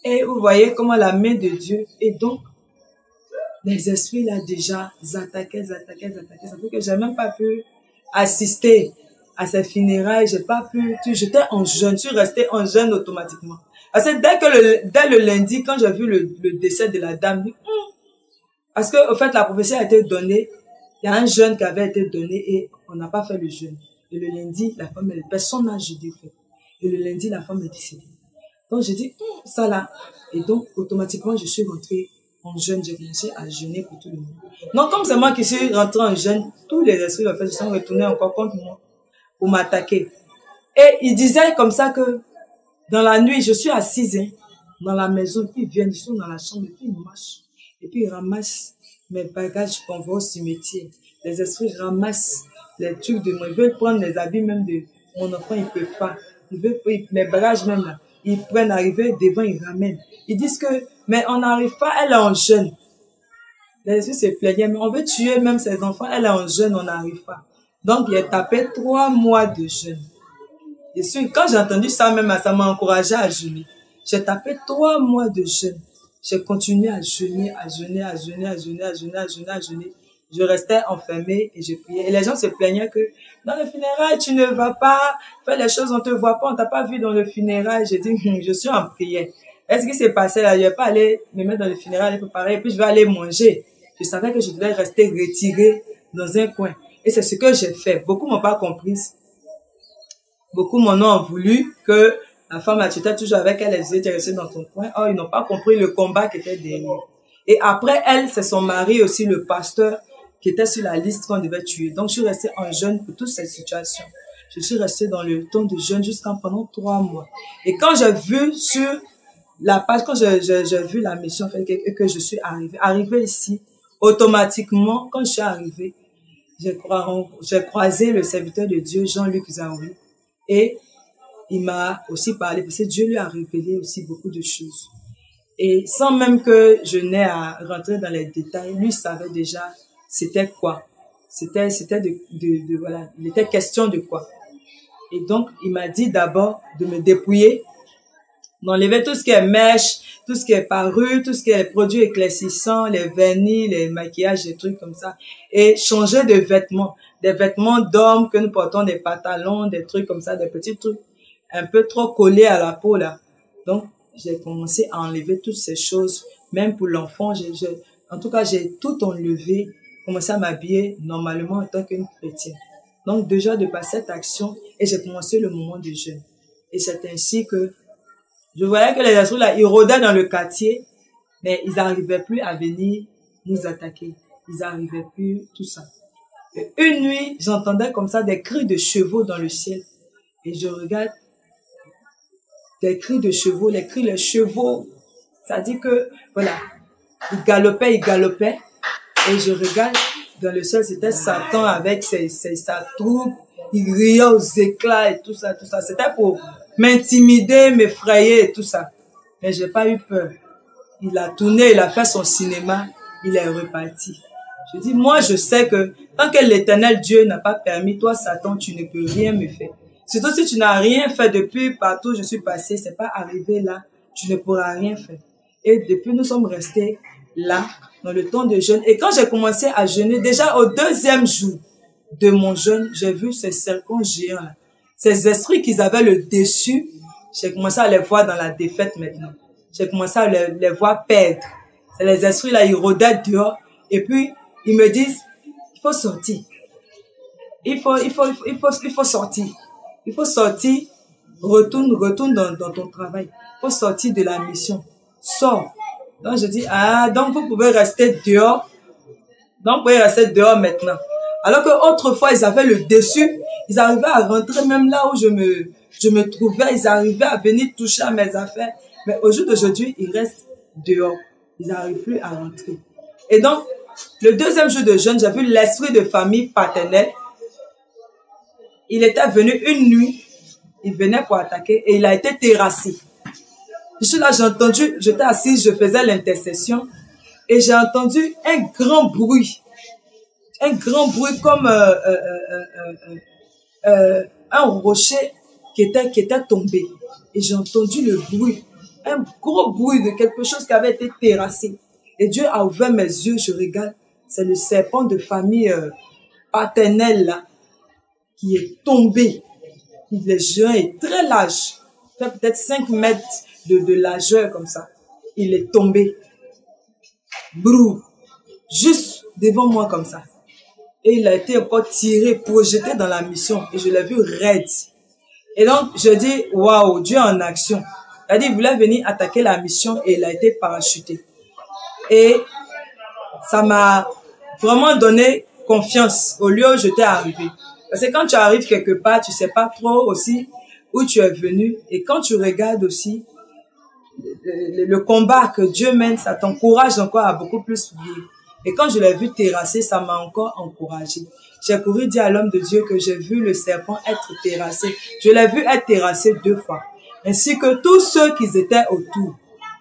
Et vous voyez comment la main de Dieu, et donc, les esprits là déjà, ils attaquaient. Ça fait que j'ai même pas pu assister à ces funérailles, j'ai pas pu, j'étais en jeûne, je suis restée en jeûne automatiquement. Parce que dès le lundi, quand j'ai vu le décès de la dame, parce que, au fait, la prophétie a été donnée, il y a un jeûne qui avait été donné et on n'a pas fait le jeûne. Et le lundi, la femme, personne n'a jeûné, en fait. Et le lundi, la femme est décédée. Donc, j'ai dit, ça là. Et donc, automatiquement, je suis rentrée en jeûne, j'ai commencé à jeûner pour tout le monde. Donc, comme c'est moi qui suis rentrée en jeûne, tous les esprits, en fait, se sont retournés encore contre moi pour m'attaquer. Et ils disaient comme ça que, dans la nuit, je suis assise dans la maison, puis ils viennent, ils sont dans la chambre, et puis ils marchent. Et puis ils ramassent mes bagages qu'on va au cimetière. Les esprits ramassent les trucs de moi. Ils veulent prendre les habits même de mon enfant, ils ne peuvent pas. Ils veulent, mes bagages même là, ils prennent, arriver devant, ils ramènent. Ils disent que, mais on n'arrive pas, elle est en jeûne. Les esprits se plaignaient, mais on veut tuer même ses enfants, elle est en jeûne, on n'arrive pas. Donc, il a tapé 3 mois de jeûne. Et quand j'ai entendu ça même, ça m'a encouragé à jeûner. J'ai tapé 3 mois de jeûne. J'ai continué à jeûner, à jeûner, à jeûner, à jeûner, à jeûner, à jeûner, à jeûner. Je restais enfermée et je priais. Et les gens se plaignaient que dans le funérail, tu ne vas pas faire les choses, on te voit pas, on t'a pas vu dans le funérail. J'ai dit, je suis en prière. Est-ce qui s'est passé là? Je vais pas aller me mettre dans le funérail, aller préparer, et puis je vais aller manger. Je savais que je devais rester retirée dans un coin. Et c'est ce que j'ai fait. Beaucoup m'ont pas compris. Beaucoup m'en ont voulu que la femme, tu étais toujours avec elle, elle était restée dans ton coin. Oh, ils n'ont pas compris le combat qui était derrière. Et après elle, c'est son mari aussi, le pasteur, qui était sur la liste qu'on devait tuer. Donc, je suis restée en jeûne pour toutes ces situations. Je suis restée dans le temps de jeûne pendant 3 mois. Et quand j'ai vu sur la page, quand j'ai vu la mission, que je suis arrivée ici, automatiquement, quand je suis arrivée, j'ai croisé le serviteur de Dieu, Jean-Luc Zaouri, et il m'a aussi parlé, parce que Dieu lui a révélé aussi beaucoup de choses. Et sans même que je n'ai à rentrer dans les détails, lui savait déjà c'était quoi. C'était voilà, il était question de quoi. Et donc, il m'a dit d'abord de me dépouiller, d'enlever tout ce qui est mèche, tout ce qui est parure, tout ce qui est produits éclaircissants, les vernis, les maquillages, des trucs comme ça. Et changer de vêtements. Des vêtements d'hommes que nous portons, des pantalons, des trucs comme ça, des petits trucs un peu trop collés à la peau là. Donc, j'ai commencé à enlever toutes ces choses. Même pour l'enfant, en tout cas, j'ai tout enlevé, commencé à m'habiller normalement en tant qu'une chrétienne. Donc, déjà, de par cette action, et j'ai commencé le moment du jeûne. Et c'est ainsi que je voyais que les esprits là, ils rôdaient dans le quartier, mais ils n'arrivaient plus à venir nous attaquer. Ils n'arrivaient plus, tout ça. Et une nuit, j'entendais comme ça des cris de chevaux dans le ciel. Et je regarde des cris de chevaux, les chevaux, ça dit que, voilà, ils galopaient. Et je regarde dans le ciel, c'était Satan avec sa troupe. Il riait aux éclats et tout ça, tout ça. C'était pour m'intimider, m'effrayer et tout ça. Mais j'ai pas eu peur. Il a tourné, il a fait son cinéma, il est reparti. Je dis, moi, je sais que tant que l'Éternel Dieu n'a pas permis, toi, Satan, tu ne peux rien me faire. Surtout si tu n'as rien fait depuis partout où je suis passé, c'est pas arrivé là, tu ne pourras rien faire. Et depuis, nous sommes restés là, dans le temps de jeûne. Et quand j'ai commencé à jeûner, déjà au 2e jour de mon jeûne, j'ai vu ces serpents géants là. Ces esprits qu'ils avaient le dessus, j'ai commencé à les voir dans la défaite maintenant. J'ai commencé à les voir perdre. C'est les esprits là, ils rôdaient dehors. Et puis, ils me disent, il faut sortir. Il faut sortir. Il faut sortir. Retourne dans ton travail. Il faut sortir de la mission. Sors. Donc, je dis, donc vous pouvez rester dehors. Donc, vous pouvez rester dehors maintenant. Alors que autrefois, ils avaient le dessus. Ils arrivaient à rentrer même là où je me trouvais. Ils arrivaient à venir toucher à mes affaires. Mais au jour d'aujourd'hui, ils restent dehors. Ils n'arrivent plus à rentrer. Et donc, le 2e jour de jeûne, j'ai vu l'esprit de famille paternelle. Il était venu une nuit. Il venait pour attaquer et il a été terrassé. Je suis là, j'ai entendu, j'étais assise, je faisais l'intercession et j'ai entendu un grand bruit. Un grand bruit comme un rocher qui était tombé. Et j'ai entendu le bruit. Un gros bruit de quelque chose qui avait été terrassé. Et Dieu a ouvert mes yeux, je regarde. C'est le serpent de famille paternelle là, qui est tombé. Il est géant et très large. Il fait peut-être 5 mètres de largeur comme ça. Il est tombé. Brou. Juste devant moi comme ça. Et il a été encore tiré, projeté dans la mission. Et je l'ai vu raide. Et donc, je dis, waouh, Dieu en action. C'est-à-dire, il voulait venir attaquer la mission et il a été parachuté. Et ça m'a vraiment donné confiance au lieu où j'étais arrivé. Parce que quand tu arrives quelque part, tu sais pas trop aussi où tu es venu. Et quand tu regardes aussi le combat que Dieu mène, ça t'encourage encore à beaucoup plus vivre. Et quand je l'ai vu terrasser, ça m'a encore encouragé. J'ai couru dire à l'homme de Dieu que j'ai vu le serpent être terrassé. Je l'ai vu être terrassé 2 fois. Ainsi que tous ceux qui étaient autour.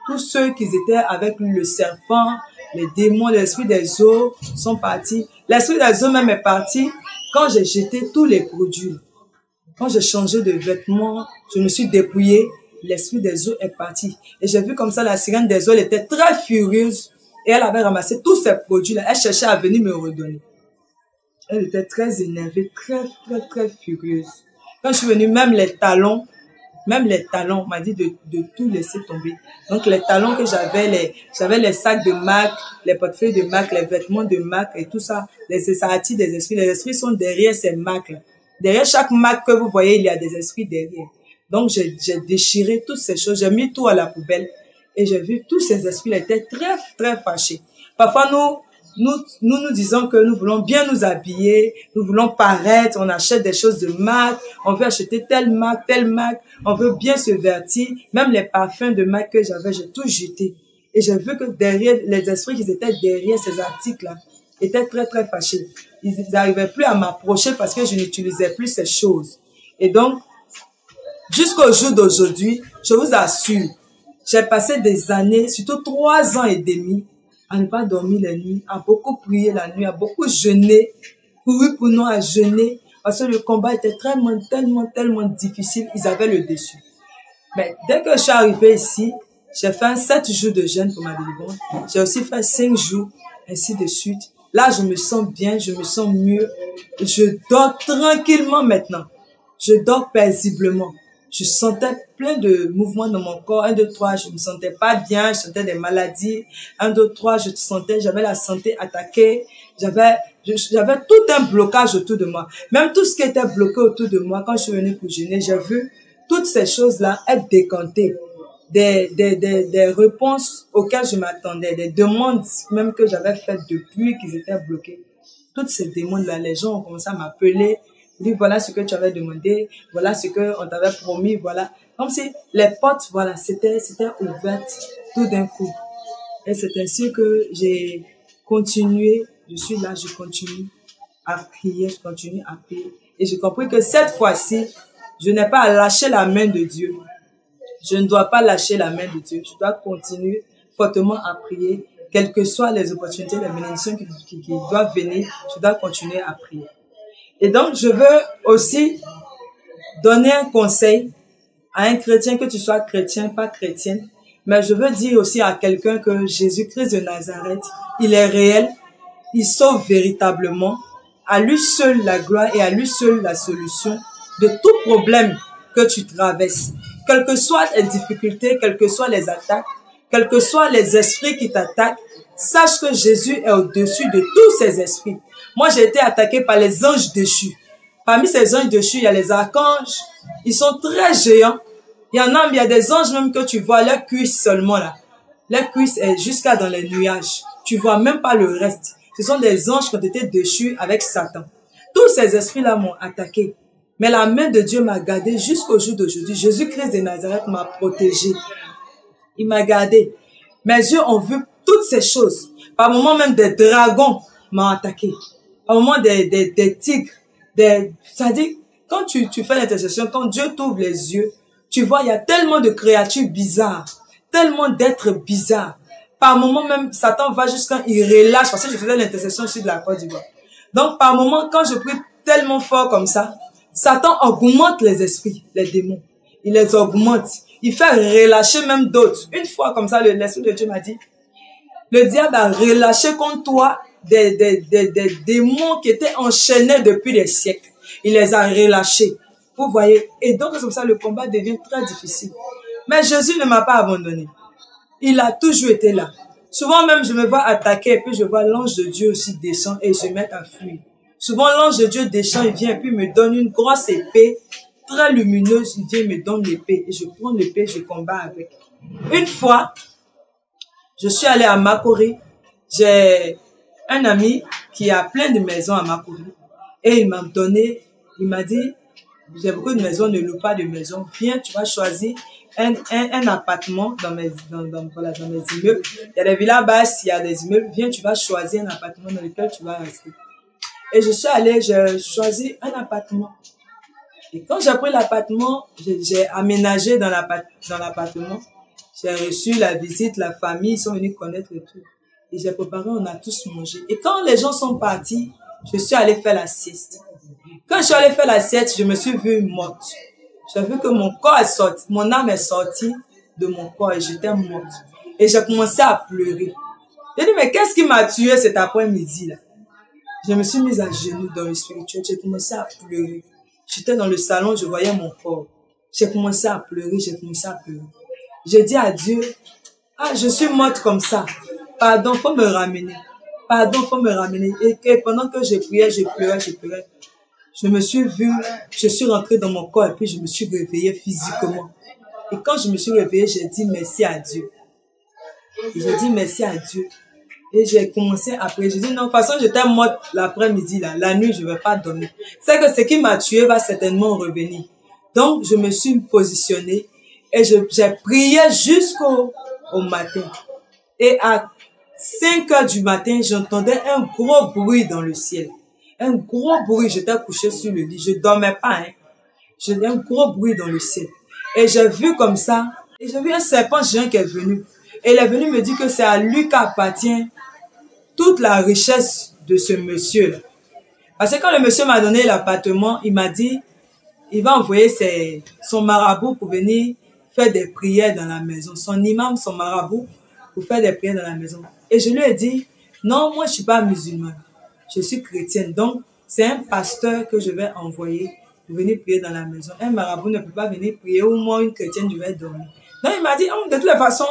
Tous ceux qui étaient avec le serpent, les démons, l'esprit des eaux sont partis. L'esprit des eaux même est parti quand j'ai jeté tous les produits. Quand j'ai changé de vêtements, je me suis dépouillée. l'esprit des eaux est parti. Et j'ai vu comme ça, la sirène des eaux, elle était très furieuse. Et elle avait ramassé tous ces produits-là. Elle cherchait à venir me redonner. Elle était très énervée, très furieuse. Quand je suis venue, même les talons, on m'a dit de tout laisser tomber. Donc, les talons que j'avais les sacs de marque, les portefeuilles de marque, les vêtements de marque et tout ça, ça attire des esprits. Les esprits sont derrière ces marques-là. Derrière chaque marque que vous voyez, il y a des esprits derrière. Donc, j'ai déchiré toutes ces choses, j'ai mis tout à la poubelle et j'ai vu tous ces esprits-là étaient très fâchés. Parfois, nous disons que nous voulons bien nous habiller, nous voulons paraître, on achète des choses de marque, on veut acheter telle marque, on veut bien se vertir. Même les parfums de marque que j'avais, j'ai tout jeté. Et j'ai vu que derrière, les esprits qui étaient derrière ces articles-là étaient très fâchés. Ils n'arrivaient plus à m'approcher parce que je n'utilisais plus ces choses. Et donc, jusqu'au jour d'aujourd'hui, je vous assure, j'ai passé des années, surtout 3 ans et demi, à ne pas dormir la nuit, à beaucoup prier la nuit, à beaucoup jeûner, courir pour nous à jeûner, parce que le combat était tellement difficile, ils avaient le dessus. Mais dès que je suis arrivée ici, j'ai fait 7 jours de jeûne pour ma délivrance, j'ai aussi fait 5 jours, ainsi de suite. Là, je me sens bien, je me sens mieux, je dors tranquillement maintenant, je dors paisiblement. Je sentais plein de mouvements dans mon corps. 1, 2, 3, je me sentais pas bien, je sentais des maladies. 1, 2, 3, j'avais la santé attaquée. J'avais tout un blocage autour de moi. Même tout ce qui était bloqué autour de moi, quand je suis venue pour jeûner, j'ai vu toutes ces choses-là être décantées. Des réponses auxquelles je m'attendais, des demandes même que j'avais faites depuis qu'ils étaient bloqués. Toutes ces demandes-là, les gens ont commencé à m'appeler. Dit, voilà ce que tu avais demandé, voilà ce qu'on t'avait promis, voilà. Comme si les portes, voilà, c'était ouvertes tout d'un coup. Et c'est ainsi que j'ai continué, je suis là, je continue à prier, je continue à prier. Et j'ai compris que cette fois-ci, je n'ai pas à lâcher la main de Dieu. Je ne dois pas lâcher la main de Dieu. Je dois continuer fortement à prier, quelles que soient les opportunités, les bénédictions qui doivent venir, je dois continuer à prier. Et donc, je veux aussi donner un conseil à un chrétien, que tu sois chrétien, pas chrétienne. Mais je veux dire aussi à quelqu'un que Jésus-Christ de Nazareth, il est réel, il sauve véritablement. À lui seul la gloire et à lui seul la solution de tout problème que tu traverses. Quelles que soient les difficultés, quelles que soient les attaques, quels que soient les esprits qui t'attaquent, sache que Jésus est au-dessus de tous ces esprits. Moi, j'ai été attaqué par les anges déchus. Parmi ces anges déchus, il y a les archanges. Ils sont très géants. Il y a des anges même que tu vois, leurs cuisses seulement là. Leurs cuisses est jusqu'à dans les nuages. Tu vois même pas le reste. Ce sont des anges qui ont été déchus avec Satan. Tous ces esprits-là m'ont attaqué. Mais la main de Dieu m'a gardé jusqu'au jour d'aujourd'hui. Jésus-Christ de Nazareth m'a protégé. Il m'a gardé. Mes yeux ont vu toutes ces choses. Par moments même des dragons m'ont attaqué. Par moments des tigres. C'est-à-dire, quand tu fais l'intercession, quand Dieu t'ouvre les yeux, tu vois, il y a tellement de créatures bizarres. Tellement d'êtres bizarres. Par moments même, Satan va jusqu'à il relâche. Parce que je faisais l'intercession aussi de la Côte d'Ivoire. Donc, par moments, quand je prie tellement fort comme ça, Satan augmente les esprits, les démons. Il les augmente. Il fait relâcher même d'autres. Une fois comme ça, l'Esprit de Dieu m'a dit, le diable a relâché contre toi des démons qui étaient enchaînés depuis des siècles. Il les a relâchés. Vous voyez? Et donc, c'est comme ça, le combat devient très difficile. Mais Jésus ne m'a pas abandonné. Il a toujours été là. Souvent même, je me vois attaquer et puis je vois l'ange de Dieu aussi descendre et se mettre à fuir. Souvent, l'ange de Dieu descend, il vient et puis me donne une grosse épée très lumineuse. Il vient me donne l'épée et je prends l'épée, je combats avec. Une fois, je suis allée à Makori. J'ai un ami qui a plein de maisons à Makori. Et il m'a donné, il m'a dit, j'ai beaucoup de maisons, ne loue pas de maisons. Viens, tu vas choisir un appartement dans mes immeubles. Il y a des villas basses, il y a des immeubles. Viens, tu vas choisir un appartement dans lequel tu vas rester. Et je suis allée, j'ai choisi un appartement. Et quand j'ai pris l'appartement, j'ai aménagé dans l'appartement. J'ai reçu la visite, la famille, ils sont venus connaître et tout. Et j'ai préparé, on a tous mangé. Et quand les gens sont partis, je suis allée faire la sieste. Quand je suis allée faire la sieste, je me suis vue morte. j'ai vu que mon corps est sorti, mon âme est sortie de mon corps et j'étais morte. Et j'ai commencé à pleurer. J'ai dit, mais qu'est-ce qui m'a tué cet après-midi là? Je me suis mise à genoux dans le spirituel, j'ai commencé à pleurer. J'étais dans le salon, je voyais mon corps. J'ai commencé à pleurer, j'ai commencé à pleurer. J'ai dit à Dieu, ah, je suis morte comme ça. Pardon, faut me ramener. Pardon, faut me ramener. Et pendant que je priais, je pleurais, je pleurais. Je me suis vue, je suis rentrée dans mon corps et puis je me suis réveillée physiquement. Et quand je me suis réveillée, j'ai dit merci à Dieu. J'ai dit merci à Dieu. Et j'ai commencé à prier. J'ai dit non, de toute façon, j'étais morte l'après-midi, là. La nuit, je ne vais pas dormir. C'est que ce qui m'a tué va certainement revenir. Donc, je me suis positionnée et j'ai prié jusqu'au matin. Et à 5 heures du matin, j'entendais un gros bruit dans le ciel. Un gros bruit. J'étais couchée sur le lit. Je ne dormais pas. J'ai un gros bruit dans le ciel. Et j'ai vu comme ça. Et j'ai vu un serpent géant qui est venu. Et il est venu me dire que c'est à lui qu'appartient toute la richesse de ce monsieur-là. Parce que quand le monsieur m'a donné l'appartement, il m'a dit, il va envoyer son marabout pour venir faire des prières dans la maison. Son imam, son marabout, pour faire des prières dans la maison. Et je lui ai dit, non, moi je ne suis pas musulmane, je suis chrétienne. Donc, c'est un pasteur que je vais envoyer pour venir prier dans la maison. Un marabout ne peut pas venir prier, ou moi, une chrétienne, je vais dormir. Donc, il m'a dit, oh, de toutes les façons,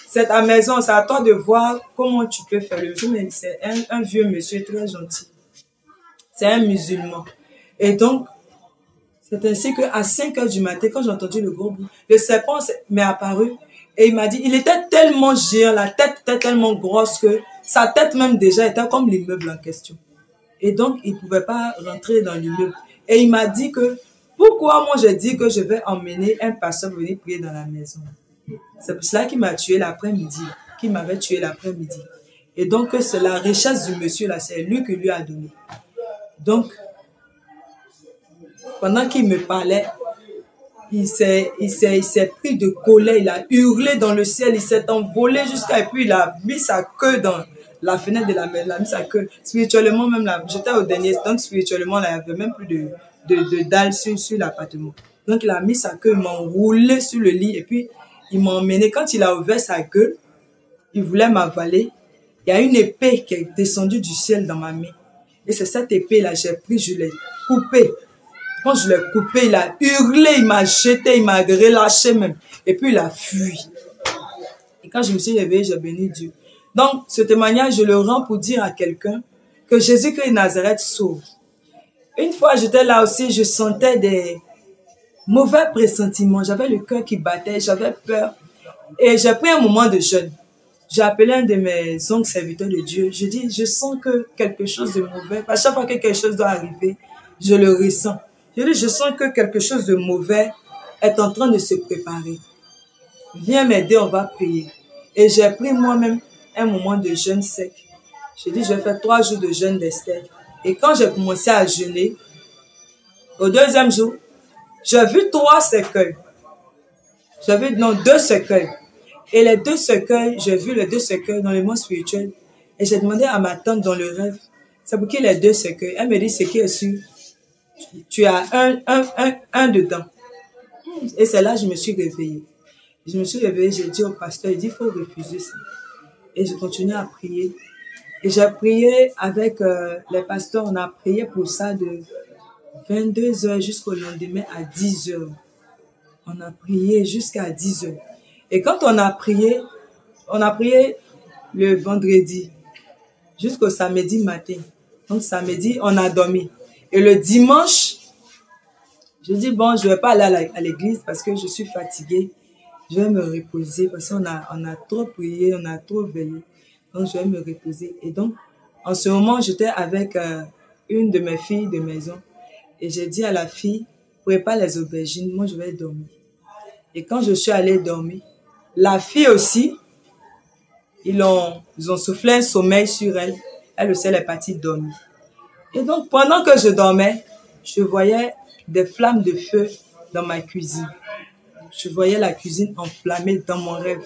c'est ta maison, c'est à toi de voir comment tu peux faire. Le monsieur, c'est un vieux monsieur très gentil. C'est un musulman. Et donc, c'est ainsi qu'à 5 heures du matin, quand j'ai entendu le gros bruit, le serpent m'est apparu et il m'a dit, il était tellement géant, la tête était tellement grosse que sa tête même déjà était comme l'immeuble en question. Et donc, il ne pouvait pas rentrer dans l'immeuble. Et il m'a dit que, pourquoi moi j'ai dit que je vais emmener un pasteur pour venir prier dans la maison? C'est pour cela qu'il m'a tué l'après-midi, qu'il m'avait tué l'après-midi. Et donc, c'est la richesse du monsieur là, c'est lui qui lui a donné. Donc, pendant qu'il me parlait, il s'est pris de colère, il a hurlé dans le ciel, il s'est envolé jusqu'à, et puis il a mis sa queue dans la fenêtre de la maison, il a mis sa queue. Spirituellement, même là, j'étais au dernier, donc spirituellement, là, il n'y avait même plus de dalle sur l'appartement. Donc, il a mis sa queue, il m'a enroulé sur le lit, et puis il m'a emmené. Quand il a ouvert sa gueule, il voulait m'avaler. Il y a une épée qui est descendue du ciel dans ma main. Et c'est cette épée-là, j'ai pris, je l'ai coupée. Quand je l'ai coupée, il a hurlé, il m'a jeté, il m'a relâché même. Et puis il a fui. Et quand je me suis réveillée, j'ai béni Dieu. Donc, ce témoignage, je le rends pour dire à quelqu'un que Jésus-Christ de Nazareth sauve. Une fois, j'étais là aussi, je sentais des mauvais pressentiments. J'avais le cœur qui battait, j'avais peur. Et j'ai pris un moment de jeûne. J'ai appelé un de mes oncles serviteurs de Dieu. Je dis, je sens que quelque chose de mauvais, à chaque fois que quelque chose doit arriver, je le ressens. Je dis, je sens que quelque chose de mauvais est en train de se préparer. Viens m'aider, on va prier. Et j'ai pris moi-même un moment de jeûne sec. J'ai dit, je vais faire 3 jours de jeûne d'Esther. Et quand j'ai commencé à jeûner, au deuxième jour, j'ai vu 3 cercueils. J'ai vu, non, 2 cercueils. Et les 2 cercueils, j'ai vu les 2 cercueils dans le monde spirituel. Et j'ai demandé à ma tante dans le rêve, c'est pour qui les 2 cercueils? Elle me dit, c'est qui est sûr? Tu as un dedans. Et c'est là que je me suis réveillée. Je me suis réveillée, j'ai dit au pasteur, il dit, il faut refuser ça. Et j'ai continué à prier. Et j'ai prié avec les pasteurs, on a prié pour ça de 22 h jusqu'au lendemain à 10 h. On a prié jusqu'à 10 h. Et quand on a prié le vendredi jusqu'au samedi matin. Donc samedi, on a dormi. Et le dimanche, je dis, bon, je ne vais pas aller à l'église parce que je suis fatiguée. Je vais me reposer parce qu'on a trop prié, on a trop veillé. Donc, je vais me reposer. Et donc, en ce moment, j'étais avec une de mes filles de maison. Et j'ai dit à la fille, prépare les aubergines, moi je vais dormir. Et quand je suis allée dormir, la fille aussi, ils ont soufflé un sommeil sur elle. Elle aussi, elle est partie dormir. Et donc, pendant que je dormais, je voyais des flammes de feu dans ma cuisine. Je voyais la cuisine enflammée dans mon rêve.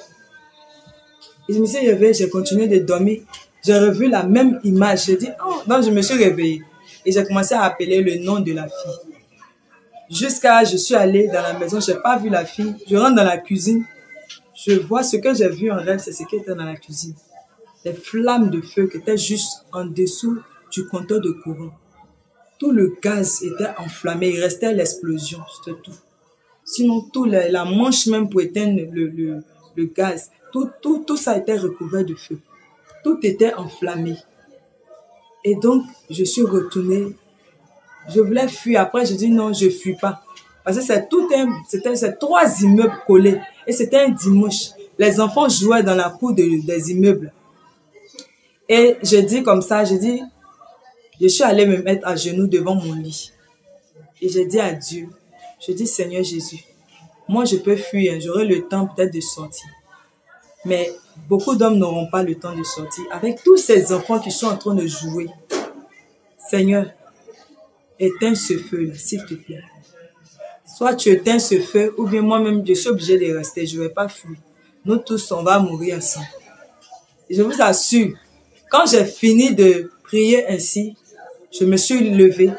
Et je me suis réveillée, j'ai continué de dormir. J'ai revu la même image. J'ai dit, oh, donc je me suis réveillée. Et j'ai commencé à appeler le nom de la fille. Jusqu'à, je suis allée dans la maison, je n'ai pas vu la fille. Je rentre dans la cuisine. Je vois ce que j'ai vu en rêve, c'est ce qui était dans la cuisine. Les flammes de feu qui étaient juste en dessous du compteur de courant. Tout le gaz était enflammé, il restait l'explosion, c'était tout. Sinon, tout la manche même pour éteindre le gaz, tout ça était recouvert de feu. Tout était enflammé. Et donc, je suis retournée. Je voulais fuir. Après, je dis non, je ne fuis pas. Parce que c'était 3 immeubles collés. Et c'était un dimanche. Les enfants jouaient dans la cour des immeubles. Et je dis comme ça, je suis allée me mettre à genoux devant mon lit. Et j'ai dit à Dieu, je dis Seigneur Jésus, moi je peux fuir, j'aurai le temps peut-être de sortir. Mais beaucoup d'hommes n'auront pas le temps de sortir. Avec tous ces enfants qui sont en train de jouer, Seigneur, éteins ce feu-là, s'il te plaît. Soit tu éteins ce feu, ou bien moi-même, je suis obligée de rester, je ne vais pas fuir. Nous tous, on va mourir ensemble. Et je vous assure, quand j'ai fini de prier ainsi, je me suis levée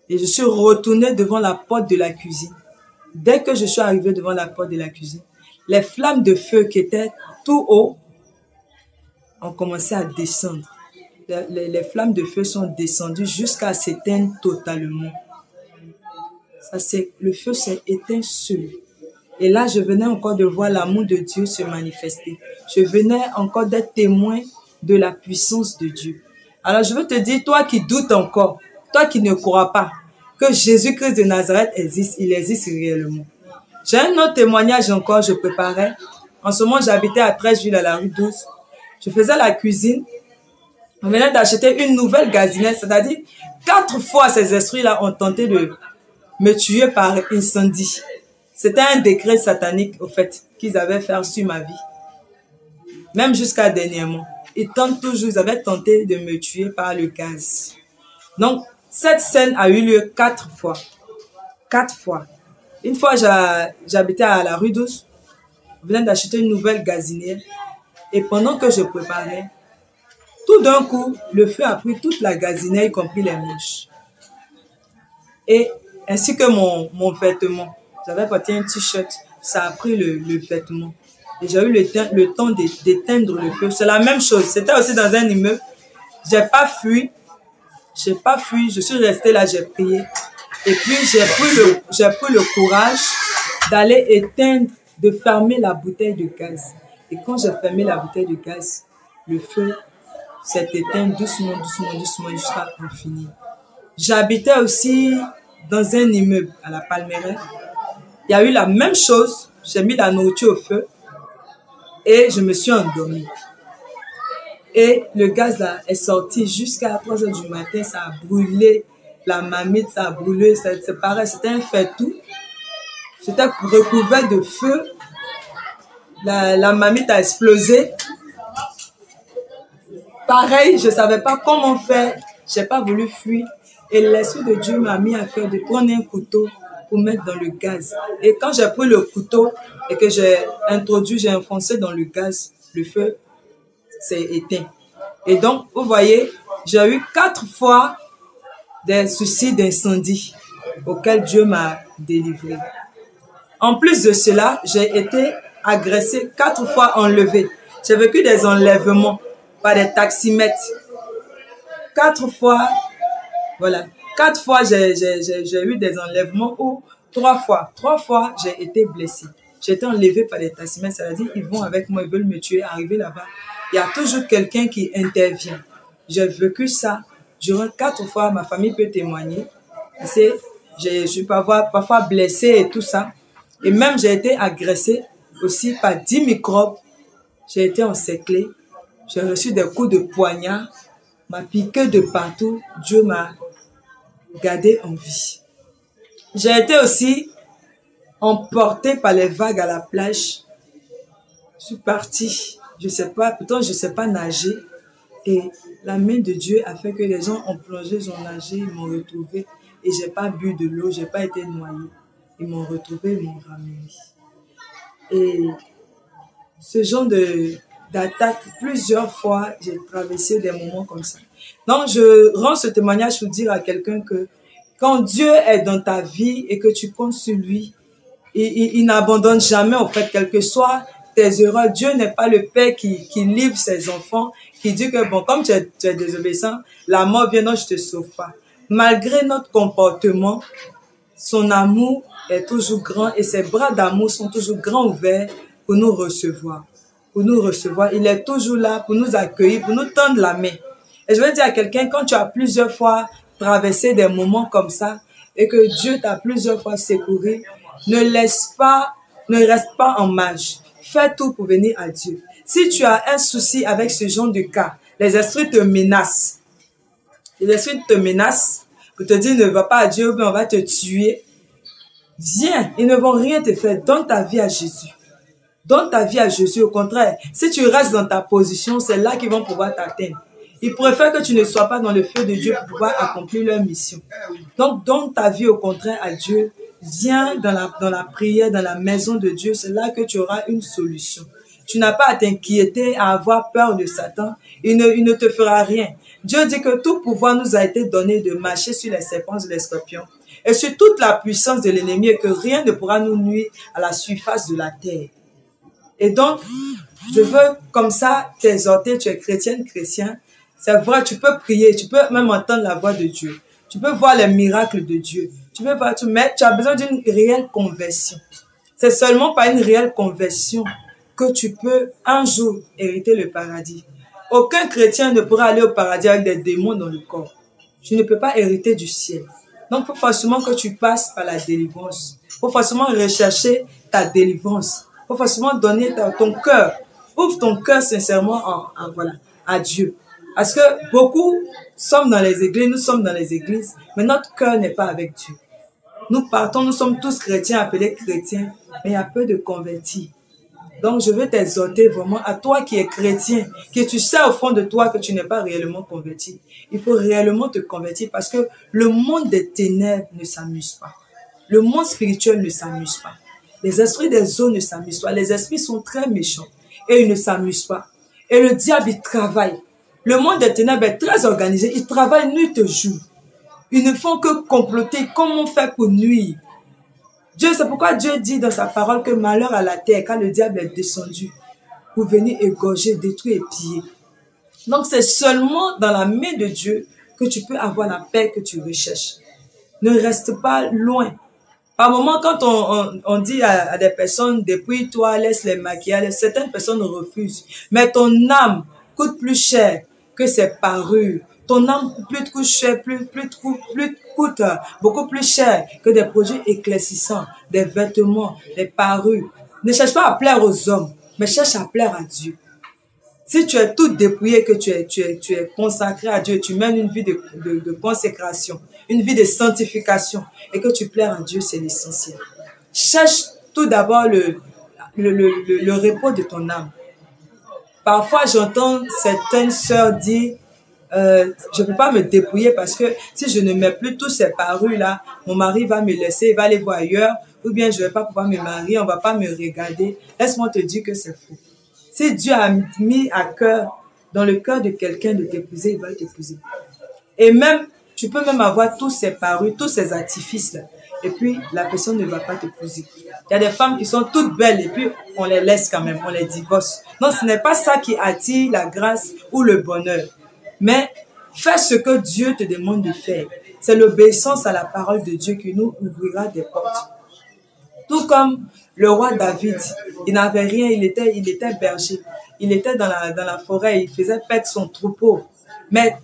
et je suis retournée devant la porte de la cuisine. Dès que je suis arrivée devant la porte de la cuisine, les flammes de feu qui étaient tout haut ont commencé à descendre. Les flammes de feu sont descendues jusqu'à s'éteindre totalement. Le feu s'est éteint seul. Et là, je venais encore de voir l'amour de Dieu se manifester. Je venais encore d'être témoin de la puissance de Dieu. Alors, je veux te dire, toi qui doutes encore, toi qui ne crois pas que Jésus-Christ de Nazareth existe, il existe réellement. J'ai un autre témoignage encore, je préparais. En ce moment, j'habitais à 13 villes à la rue 12. Je faisais la cuisine. On venait d'acheter une nouvelle gazinette, c'est-à-dire 4 fois ces esprits-là ont tenté de me tuer par incendie. C'était un décret satanique, au fait, qu'ils avaient fait sur ma vie. Même jusqu'à dernièrement. Ils tentent toujours, ils avaient tenté de me tuer par le gaz. Donc, cette scène a eu lieu 4 fois. 4 fois. Une fois, j'habitais à la rue 12. Je venais d'acheter une nouvelle gazinière. Et pendant que je préparais, tout d'un coup, le feu a pris toute la gazinière, y compris les mouches. Et ainsi que mon vêtement. J'avais porté un t-shirt, ça a pris le vêtement. Et j'ai eu le temps d'éteindre le feu. C'est la même chose. C'était aussi dans un immeuble. J'ai pas fui. Je suis restée là, j'ai prié. Et puis, j'ai pris le courage d'aller éteindre, de fermer la bouteille de gaz. Et quand j'ai fermé la bouteille de gaz, le feu s'est éteint doucement, doucement, doucement jusqu'à en finir. J'habitais aussi dans un immeuble à la Palmeraie. Il y a eu la même chose. J'ai mis la nourriture au feu et je me suis endormie. Et le gaz là est sorti jusqu'à 3 h du matin. Ça a brûlé la marmite, ça a brûlé. C'est pareil, c'était un fait-tout. C'était recouvert de feu. La marmite a explosé. Pareil, je ne savais pas comment faire. Je n'ai pas voulu fuir. Et l'Esprit de Dieu m'a mis à cœur de prendre un couteau pour mettre dans le gaz. Et quand j'ai pris le couteau et que j'ai enfoncé dans le gaz, le feu s'est éteint. Et donc, vous voyez, j'ai eu 4 fois des soucis d'incendie auxquels Dieu m'a délivré. En plus de cela, j'ai été agressée 4 fois enlevée. J'ai vécu des enlèvements par des taximètres. 4 fois, voilà. 4 fois, j'ai eu des enlèvements ou 3 fois. 3 fois, j'ai été blessée. J'ai été enlevée par des taximètres, c'est-à-dire ils vont avec moi, ils veulent me tuer, arriver là-bas. Il y a toujours quelqu'un qui intervient. J'ai vécu ça durant 4 fois, ma famille peut témoigner. Je suis parfois blessée et tout ça. Et même j'ai été agressée aussi par 10 microbes. J'ai été encerclée. J'ai reçu des coups de poignard. M'a piqué de partout. Dieu m'a gardée en vie. J'ai été aussi emportée par les vagues à la plage. Je suis partie. Je sais pas, pourtant je ne sais pas nager. Et la main de Dieu a fait que les gens ont plongé, ils ont nagé, ils m'ont retrouvée. Et je n'ai pas bu de l'eau, je n'ai pas été noyée. Ils m'ont retrouvée, ils m'ont ramenée. Et ce genre d'attaque, plusieurs fois, j'ai traversé des moments comme ça. Donc, je rends ce témoignage pour dire à quelqu'un que Quand Dieu est dans ta vie et que tu comptes sur lui, il n'abandonne jamais, en fait, quelles que soient tes erreurs. Dieu n'est pas le père qui livre ses enfants, qui dit que, bon, comme tu es désobéissant, la mort vient, non, je te sauve pas. Malgré notre comportement, son amour est toujours grand et ses bras d'amour sont toujours grands ouverts pour nous recevoir. Pour nous recevoir, il est toujours là pour nous accueillir, pour nous tendre la main. Et je veux dire à quelqu'un, quand tu as plusieurs fois traversé des moments comme ça et que Dieu t'a plusieurs fois secouru, ne reste pas en marge. Fais tout pour venir à Dieu. Si tu as un souci avec ce genre de cas, les esprits te menacent. Les esprits te menacent pour te dire ne va pas à Dieu ou bien on va te tuer. Viens, ils ne vont rien te faire. Donne ta vie à Jésus. Donne ta vie à Jésus. Au contraire, si tu restes dans ta position, c'est là qu'ils vont pouvoir t'atteindre. Ils préfèrent que tu ne sois pas dans le feu de Dieu pour pouvoir accomplir leur mission. Donc, donne ta vie au contraire à Dieu. Viens dans la prière, dans la maison de Dieu. C'est là que tu auras une solution. Tu n'as pas à t'inquiéter, à avoir peur de Satan. Il ne te fera rien. Dieu dit que tout pouvoir nous a été donné de marcher sur les serpents et les scorpions et sur toute la puissance de l'ennemi et que rien ne pourra nous nuire à la surface de la terre. Et donc, je veux comme ça t'exhorter, tu es chrétienne, chrétien. C'est vrai, tu peux prier, tu peux même entendre la voix de Dieu. Tu peux voir les miracles de Dieu. Tu peux voir tout, mais tu as besoin d'une réelle conversion. C'est seulement par une réelle conversion que tu peux un jour hériter le paradis. Aucun chrétien ne pourra aller au paradis avec des démons dans le corps. Tu ne peux pas hériter du ciel. Donc, il faut forcément que tu passes par la délivrance. Il faut forcément rechercher ta délivrance. Il faut forcément donner ton cœur. Ouvre ton cœur sincèrement à Dieu. Parce que beaucoup sommes dans les églises, nous sommes dans les églises, mais notre cœur n'est pas avec Dieu. Nous sommes tous chrétiens, appelés chrétiens, mais il y a peu de convertis. Donc, je veux t'exhorter vraiment à toi qui es chrétien, que tu sais au fond de toi que tu n'es pas réellement converti. Il faut réellement te convertir parce que le monde des ténèbres ne s'amuse pas. Le monde spirituel ne s'amuse pas. Les esprits des eaux ne s'amusent pas. Les esprits sont très méchants et ils ne s'amusent pas. Et le diable, il travaille. Le monde des ténèbres est très organisé. Ils travaillent nuit et jour. Ils ne font que comploter comment faire pour nuire. C'est pourquoi Dieu dit dans sa parole que malheur à la terre quand le diable est descendu pour venir égorger, détruire et piller. Donc c'est seulement dans la main de Dieu que tu peux avoir la paix que tu recherches. Ne reste pas loin. Par moment, quand on dit à des personnes, dépouille-toi, laisse les maquillages, certaines personnes refusent. Mais ton âme coûte plus cher que ses parures. Ton âme coûte beaucoup plus cher que des produits éclaircissants, des vêtements, des parures. Ne cherche pas à plaire aux hommes, mais cherche à plaire à Dieu. Si tu es tout dépouillé, que tu es consacré à Dieu, tu mènes une vie de consécration, une vie de sanctification, et que tu plais à Dieu, c'est l'essentiel. Cherche tout d'abord le repos de ton âme. Parfois, j'entends certaines sœurs dire, je ne peux pas me dépouiller parce que si je ne mets plus tous ces parures-là, mon mari va me laisser, il va aller voir ailleurs, ou bien je ne vais pas pouvoir me marier, on ne va pas me regarder. Laisse-moi te dire que c'est faux. Si Dieu a mis dans le cœur de quelqu'un de t'épouser, il va t'épouser. Et même, tu peux même avoir tous ces parures, tous ces artifices-là, et puis la personne ne va pas t'épouser. Il y a des femmes qui sont toutes belles et puis on les laisse quand même, on les divorce. Non, ce n'est pas ça qui attire la grâce ou le bonheur. Mais fais ce que Dieu te demande de faire. C'est l'obéissance à la parole de Dieu qui nous ouvrira des portes. Tout comme le roi David, il n'avait rien, il était berger. Il était dans la forêt, il faisait paître son troupeau. Mais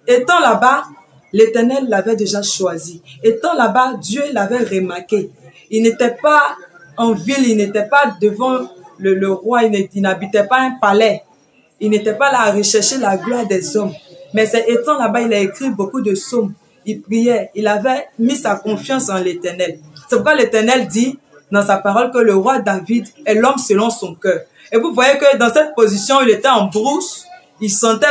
étant là-bas, l'Éternel l'avait déjà choisi. Étant là-bas, Dieu l'avait remarqué. Il n'était pas en ville, il n'était pas devant le roi, il n'habitait pas un palais. Il n'était pas là à rechercher la gloire des hommes. Mais c'est étant là-bas, il a écrit beaucoup de psaumes. Il priait, il avait mis sa confiance en l'Éternel. C'est pourquoi l'Éternel dit dans sa parole que le roi David est l'homme selon son cœur. Et vous voyez que dans cette position, il était en brousse. Il sentait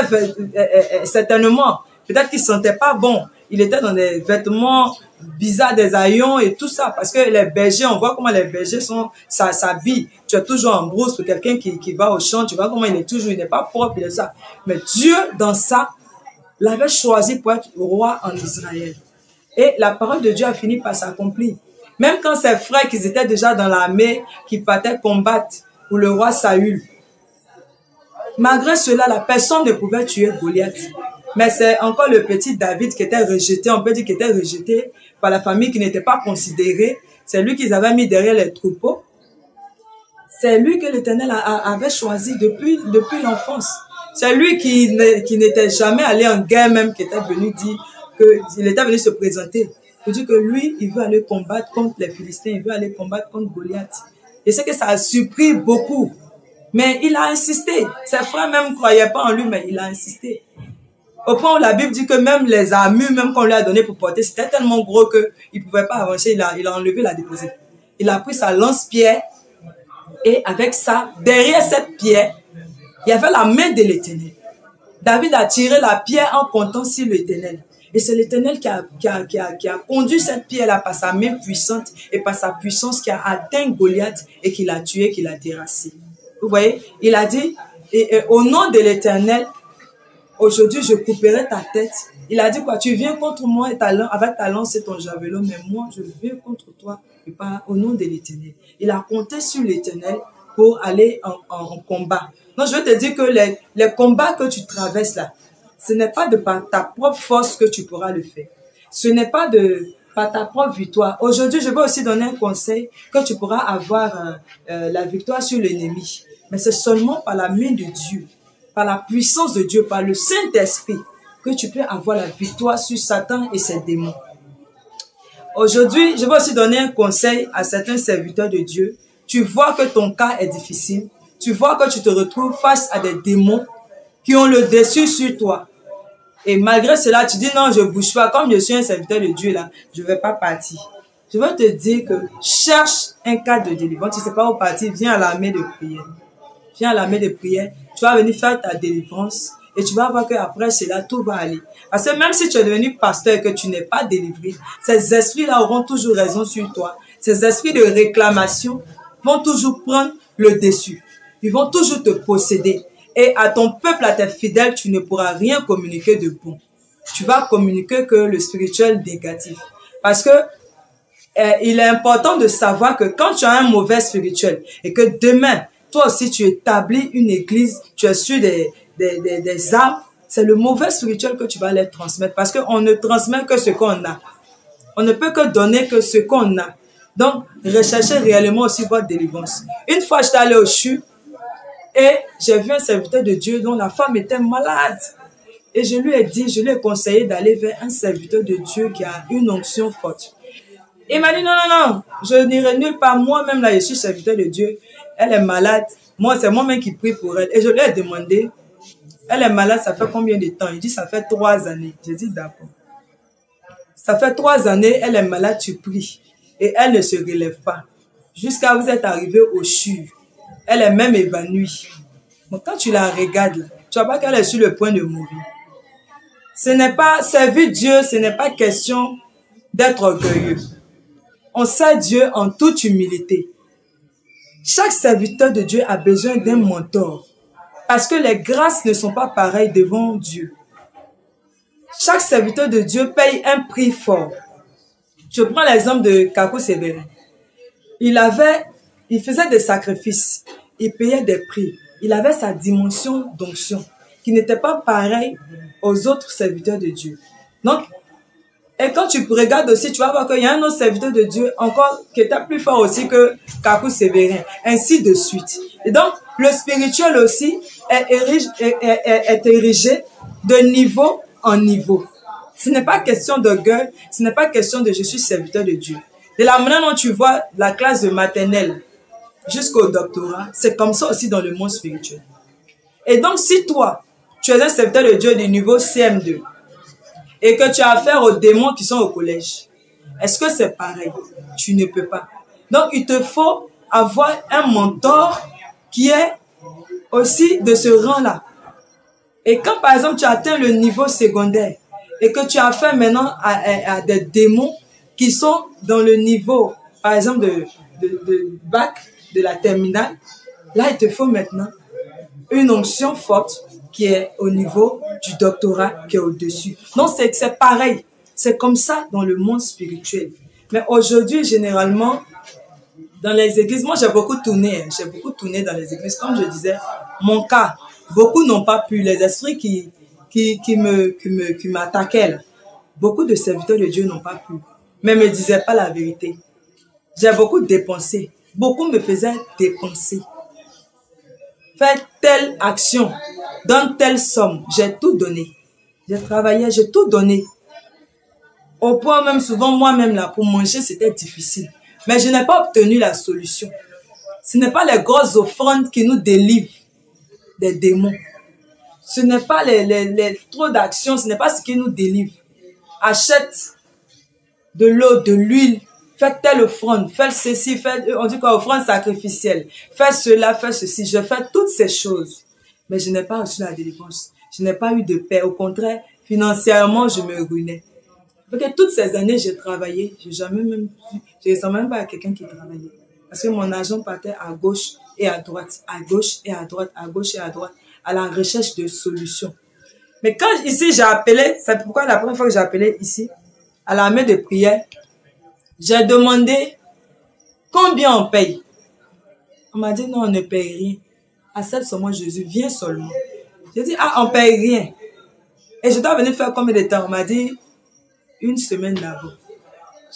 certainement, peut-être qu'il ne sentait pas bon. Il était dans des vêtements bizarres, des haillons et tout ça. Parce que les bergers, on voit comment les bergers s'habillent. Tu es toujours en brousse pour quelqu'un qui va au champ. Tu vois comment il n'est pas propre, il est ça. Mais Dieu, dans ça, l'avait choisi pour être roi en Israël. Et la parole de Dieu a fini par s'accomplir. Même quand ses frères qui étaient déjà dans l'armée, qui partaient combattre pour le roi Saül, malgré cela, la personne ne pouvait tuer Goliath. Mais c'est encore le petit David qui était rejeté, on peut dire qu'il était rejeté par la famille, qui n'était pas considérée. C'est lui qu'ils avaient mis derrière les troupeaux. C'est lui que l'Éternel avait choisi depuis l'enfance. C'est lui qui n'était jamais allé en guerre même, qui était venu dire qu'il était venu se présenter. Pour dire que lui, il veut aller combattre contre les Philistins, il veut aller combattre contre Goliath. Et c'est que ça a surpris beaucoup. Mais il a insisté. Ses frères même ne croyaient pas en lui, mais il a insisté. Au point où la Bible dit que même les armures, même qu'on lui a donné pour porter, c'était tellement gros qu'il ne pouvait pas avancer. Il a enlevé la déposée. Il a pris sa lance-pierre et avec ça, derrière cette pierre, il y avait la main de l'Éternel. David a tiré la pierre en comptant sur l'Éternel. Et c'est l'Éternel qui a conduit cette pierre-là par sa main puissante et par sa puissance qui a atteint Goliath et qui l'a tué, qui l'a terrassé. Vous voyez, il a dit, au nom de l'Éternel, aujourd'hui je couperai ta tête. Il a dit quoi? Tu viens contre moi et avec ta lance et ton javelot, mais moi je viens contre toi et pas au nom de l'Éternel. Il a compté sur l'Éternel pour aller en combat. Donc je veux te dire que les combats que tu traverses là, ce n'est pas de par ta propre force que tu pourras le faire. Ce n'est pas par ta propre victoire. Aujourd'hui, je vais aussi donner un conseil que tu pourras avoir la victoire sur l'ennemi. Mais c'est seulement par la main de Dieu, par la puissance de Dieu, par le Saint-Esprit que tu peux avoir la victoire sur Satan et ses démons. Aujourd'hui, je vais aussi donner un conseil à certains serviteurs de Dieu. Tu vois que ton cas est difficile. Tu vois que tu te retrouves face à des démons qui ont le dessus sur toi. Et malgré cela, tu dis non, je ne bouge pas. Comme je suis un serviteur de Dieu là, je ne vais pas partir. Je veux te dire que cherche un cadre de délivrance. Tu ne sais pas où partir, viens à l'armée de prière. Viens à l'armée de prière. Tu vas venir faire ta délivrance. Et tu vas voir qu'après cela, tout va aller. Parce que même si tu es devenu pasteur et que tu n'es pas délivré, ces esprits-là auront toujours raison sur toi. Ces esprits de réclamation vont toujours prendre le dessus. Ils vont toujours te posséder. Et à ton peuple, à tes fidèles, tu ne pourras rien communiquer de bon. Tu vas communiquer que le spirituel négatif. Parce que il est important de savoir que quand tu as un mauvais spirituel et que demain, toi aussi tu établis une église, tu es sur des âmes, c'est le mauvais spirituel que tu vas les transmettre. Parce qu'on ne transmet que ce qu'on a. On ne peut que donner que ce qu'on a. Donc, recherchez réellement aussi votre délivrance. Une fois, j'étais allé au CHU et j'ai vu un serviteur de Dieu dont la femme était malade. Et je lui ai conseillé d'aller vers un serviteur de Dieu qui a une onction forte. Il m'a dit non, non, non, je n'irai nulle part. Moi-même, là, je suis serviteur de Dieu. Elle est malade. Moi, c'est moi-même qui prie pour elle. Et je lui ai demandé, elle est malade, ça fait combien de temps? Il dit, ça fait 3 années. J'ai dit, d'accord. Ça fait 3 années, elle est malade, tu pries. Et elle ne se relève pas. Jusqu'à vous êtes arrivé au CHU. Elle est même évanouie. Donc, quand tu la regardes, là, tu vois pas qu'elle est sur le point de mourir. Ce n'est pas servir Dieu, ce n'est pas question d'être orgueilleux. On sert Dieu en toute humilité. Chaque serviteur de Dieu a besoin d'un mentor. Parce que les grâces ne sont pas pareilles devant Dieu. Chaque serviteur de Dieu paye un prix fort. Je prends l'exemple de Kakou Sévérin. Il faisait des sacrifices. Il payait des prix. Il avait sa dimension d'onction qui n'était pas pareille aux autres serviteurs de Dieu. Donc, et quand tu regardes aussi, tu vas voir qu'il y a un autre serviteur de Dieu encore qui était plus fort aussi que Kakou Sévérin. Ainsi de suite. Et donc, le spirituel aussi est érigé de niveau en niveau. Ce n'est pas question d'orgueil, ce n'est pas question de je suis serviteur de Dieu. De la manière dont tu vois la classe de maternelle jusqu'au doctorat, c'est comme ça aussi dans le monde spirituel. Et donc, si toi, tu es un serviteur de Dieu du niveau CM2 et que tu as affaire aux démons qui sont au collège, est-ce que c'est pareil? Tu ne peux pas. Donc, il te faut avoir un mentor qui est aussi de ce rang-là. Et quand, par exemple, tu atteins le niveau secondaire et que tu as affaire maintenant à des démons qui sont dans le niveau, par exemple, de bac, de la terminale, là, il te faut maintenant une onction forte qui est au niveau du doctorat, qui est au-dessus. Donc, c'est pareil. C'est comme ça dans le monde spirituel. Mais aujourd'hui, généralement, dans les églises, moi j'ai beaucoup tourné. J'ai beaucoup tourné dans les églises. Comme je disais, mon cas, beaucoup n'ont pas pu. Les esprits qui m'attaquaient, beaucoup de serviteurs de Dieu n'ont pas pu. Mais ne me disaient pas la vérité. J'ai beaucoup dépensé. Beaucoup me faisaient dépenser. Fais telle action, donne telle somme. J'ai tout donné. J'ai travaillé, j'ai tout donné. Au point même, souvent, moi-même, là, pour manger, c'était difficile. Mais je n'ai pas obtenu la solution. Ce n'est pas les grosses offrandes qui nous délivrent des démons. Ce n'est pas les trop d'actions, ce n'est pas ce qui nous délivre. Achète de l'eau, de l'huile, fais telle offrande, fais ceci, on dit quoi, offrande sacrificielle. Fais cela, fais ceci. Je fais toutes ces choses. Mais je n'ai pas reçu la délivrance. Je n'ai pas eu de paix. Au contraire, financièrement, je me ruinais. Parce que toutes ces années, j'ai travaillé. Je ne ressemble même pas à quelqu'un qui travaillait. Parce que mon argent partait à gauche et à droite, à gauche et à droite, à gauche et à droite, à la recherche de solutions. Mais quand ici, j'ai appelé, c'est pourquoi la première fois que j'ai appelé ici, à la main de prière, j'ai demandé combien on paye. On m'a dit non, on ne paye rien. Accepte seulement Jésus, viens seulement. J'ai dit, ah, on ne paye rien. Et je dois venir faire combien de temps? On m'a dit, une semaine là-bas.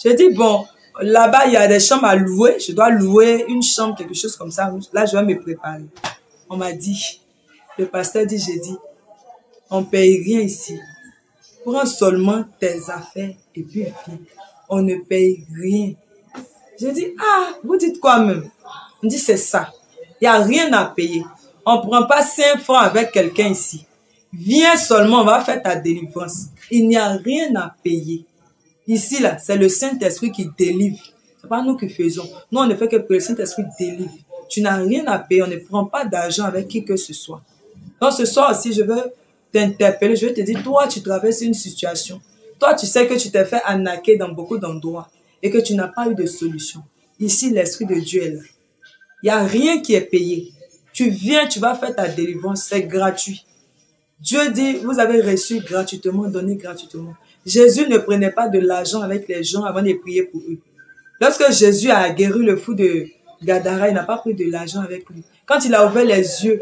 J'ai dit, bon, là-bas, il y a des chambres à louer. Je dois louer une chambre, quelque chose comme ça. Là, je vais me préparer. On m'a dit, le pasteur dit, j'ai dit, on ne paye rien ici. Prends seulement tes affaires et puis viens. On ne paye rien. J'ai dit, ah, vous dites quoi même? On dit, c'est ça. Il n'y a rien à payer. On ne prend pas 5 francs avec quelqu'un ici. Viens seulement, on va faire ta délivrance. Il n'y a rien à payer. Ici, là, c'est le Saint-Esprit qui délivre. Ce n'est pas nous qui faisons. Nous, on ne fait que le Saint-Esprit délivre. Tu n'as rien à payer. On ne prend pas d'argent avec qui que ce soit. Donc, ce soir aussi, je veux t'interpeller. Je veux te dire, toi, tu traverses une situation. Toi, tu sais que tu t'es fait arnaquer dans beaucoup d'endroits et que tu n'as pas eu de solution. Ici, l'Esprit de Dieu est là. Il n'y a rien qui est payé. Tu viens, tu vas faire ta délivrance. C'est gratuit. Dieu dit, vous avez reçu gratuitement, donné gratuitement. Jésus ne prenait pas de l'argent avec les gens avant de prier pour eux. Lorsque Jésus a guéri le fou de Gadara, il n'a pas pris de l'argent avec lui. Quand il a ouvert les yeux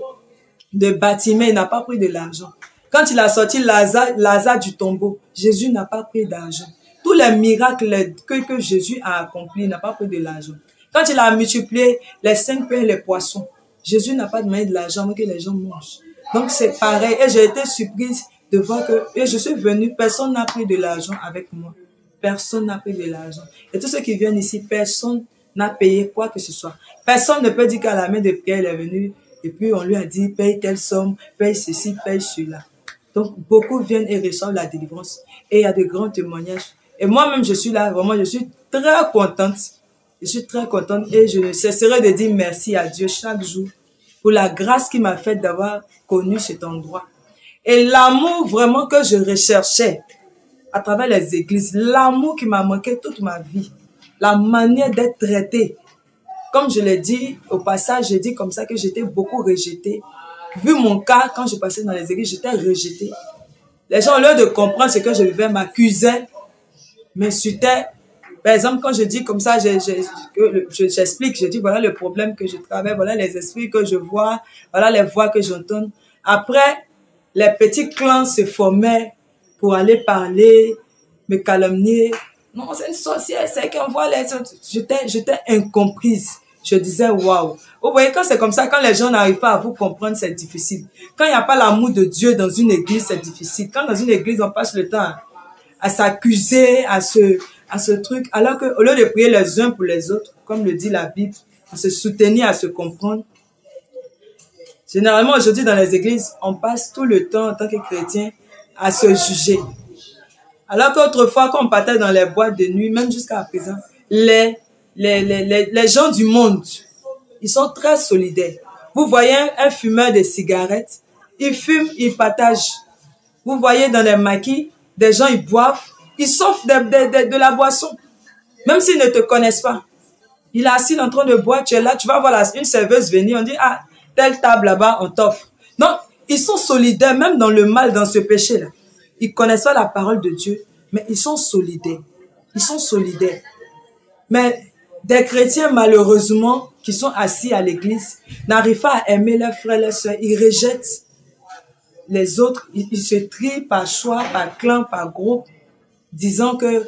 de Batimée, il n'a pas pris de l'argent. Quand il a sorti Lazare du tombeau, Jésus n'a pas pris d'argent. Tous les miracles que Jésus a accomplis, il n'a pas pris de l'argent. Quand il a multiplié les 5 pains et les poissons, Jésus n'a pas demandé de l'argent, mais que les gens mangent. Donc c'est pareil. Et j'ai été surprise de voir que je suis venue, personne n'a pris de l'argent avec moi. Personne n'a pris de l'argent. Et tous ceux qui viennent ici, personne n'a payé quoi que ce soit. Personne ne peut dire qu'à la main de Pierre, il est venu et puis on lui a dit, paye telle somme, paye ceci, paye cela. Donc beaucoup viennent et reçoivent la délivrance. Et il y a de grands témoignages. Et moi-même, je suis là, vraiment, je suis très contente. Je suis très contente et je ne cesserai de dire merci à Dieu chaque jour pour la grâce qu'il m'a faite d'avoir connu cet endroit. Et l'amour vraiment que je recherchais à travers les églises, l'amour qui m'a manqué toute ma vie, la manière d'être traitée. Comme je l'ai dit au passage, j'ai dit comme ça que j'étais beaucoup rejetée. Vu mon cas, quand je passais dans les églises, j'étais rejetée. Les gens, au lieu de comprendre ce que je vivais, m'accusaient, m'insultaient. Par exemple, quand je dis comme ça, j'explique, je dis voilà le problème que je travaille, voilà les esprits que je vois, voilà les voix que j'entends. Après, les petits clans se formaient pour aller parler, me calomnier. Non, c'est une sorcière, c'est qu'on voit les autres. J'étais incomprise. Je disais waouh. Vous voyez, quand c'est comme ça, quand les gens n'arrivent pas à vous comprendre, c'est difficile. Quand il n'y a pas l'amour de Dieu dans une église, c'est difficile. Quand dans une église, on passe le temps à s'accuser, à ce truc, alors qu'au lieu de prier les uns pour les autres, comme le dit la Bible, à se soutenir, à se comprendre. Généralement, aujourd'hui, dans les églises, on passe tout le temps, en tant que chrétien, à se juger. Alors qu'autrefois, quand on partait dans les boîtes de nuit, même jusqu'à présent, les gens du monde, ils sont très solidaires. Vous voyez un fumeur de cigarettes, il fume, il partage. Vous voyez dans les maquis, des gens, ils boivent, ils s'offrent de la boisson. Même s'ils ne te connaissent pas. Il est assis en train de boire, tu es là, tu vas voir une serveuse venir, on dit, ah, telle table là-bas, on t'offre. Donc, ils sont solidaires, même dans le mal, dans ce péché-là. Ils ne connaissent pas la parole de Dieu. mais ils sont solidaires. Ils sont solidaires. Mais des chrétiens, malheureusement, qui sont assis à l'église, n'arrivent pas à aimer leurs frères et leurs sœurs. Ils rejettent les autres. Ils se trient par choix, par clan, par groupe, disant que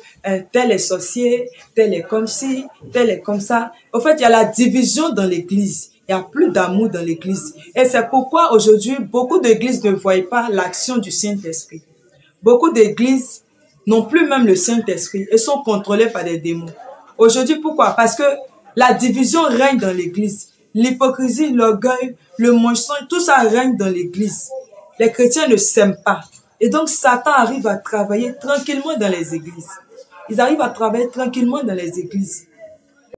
tel est sorcier, tel est comme ci, tel est comme ça. En fait, il y a la division dans l'église. Il n'y a plus d'amour dans l'église. Et c'est pourquoi aujourd'hui, beaucoup d'églises ne voient pas l'action du Saint-Esprit. Beaucoup d'églises n'ont plus même le Saint-Esprit et sont contrôlées par des démons. Aujourd'hui, pourquoi? Parce que la division règne dans l'église. L'hypocrisie, l'orgueil, le mensonge, tout ça règne dans l'église. Les chrétiens ne s'aiment pas. Et donc, Satan arrive à travailler tranquillement dans les églises. Ils arrivent à travailler tranquillement dans les églises.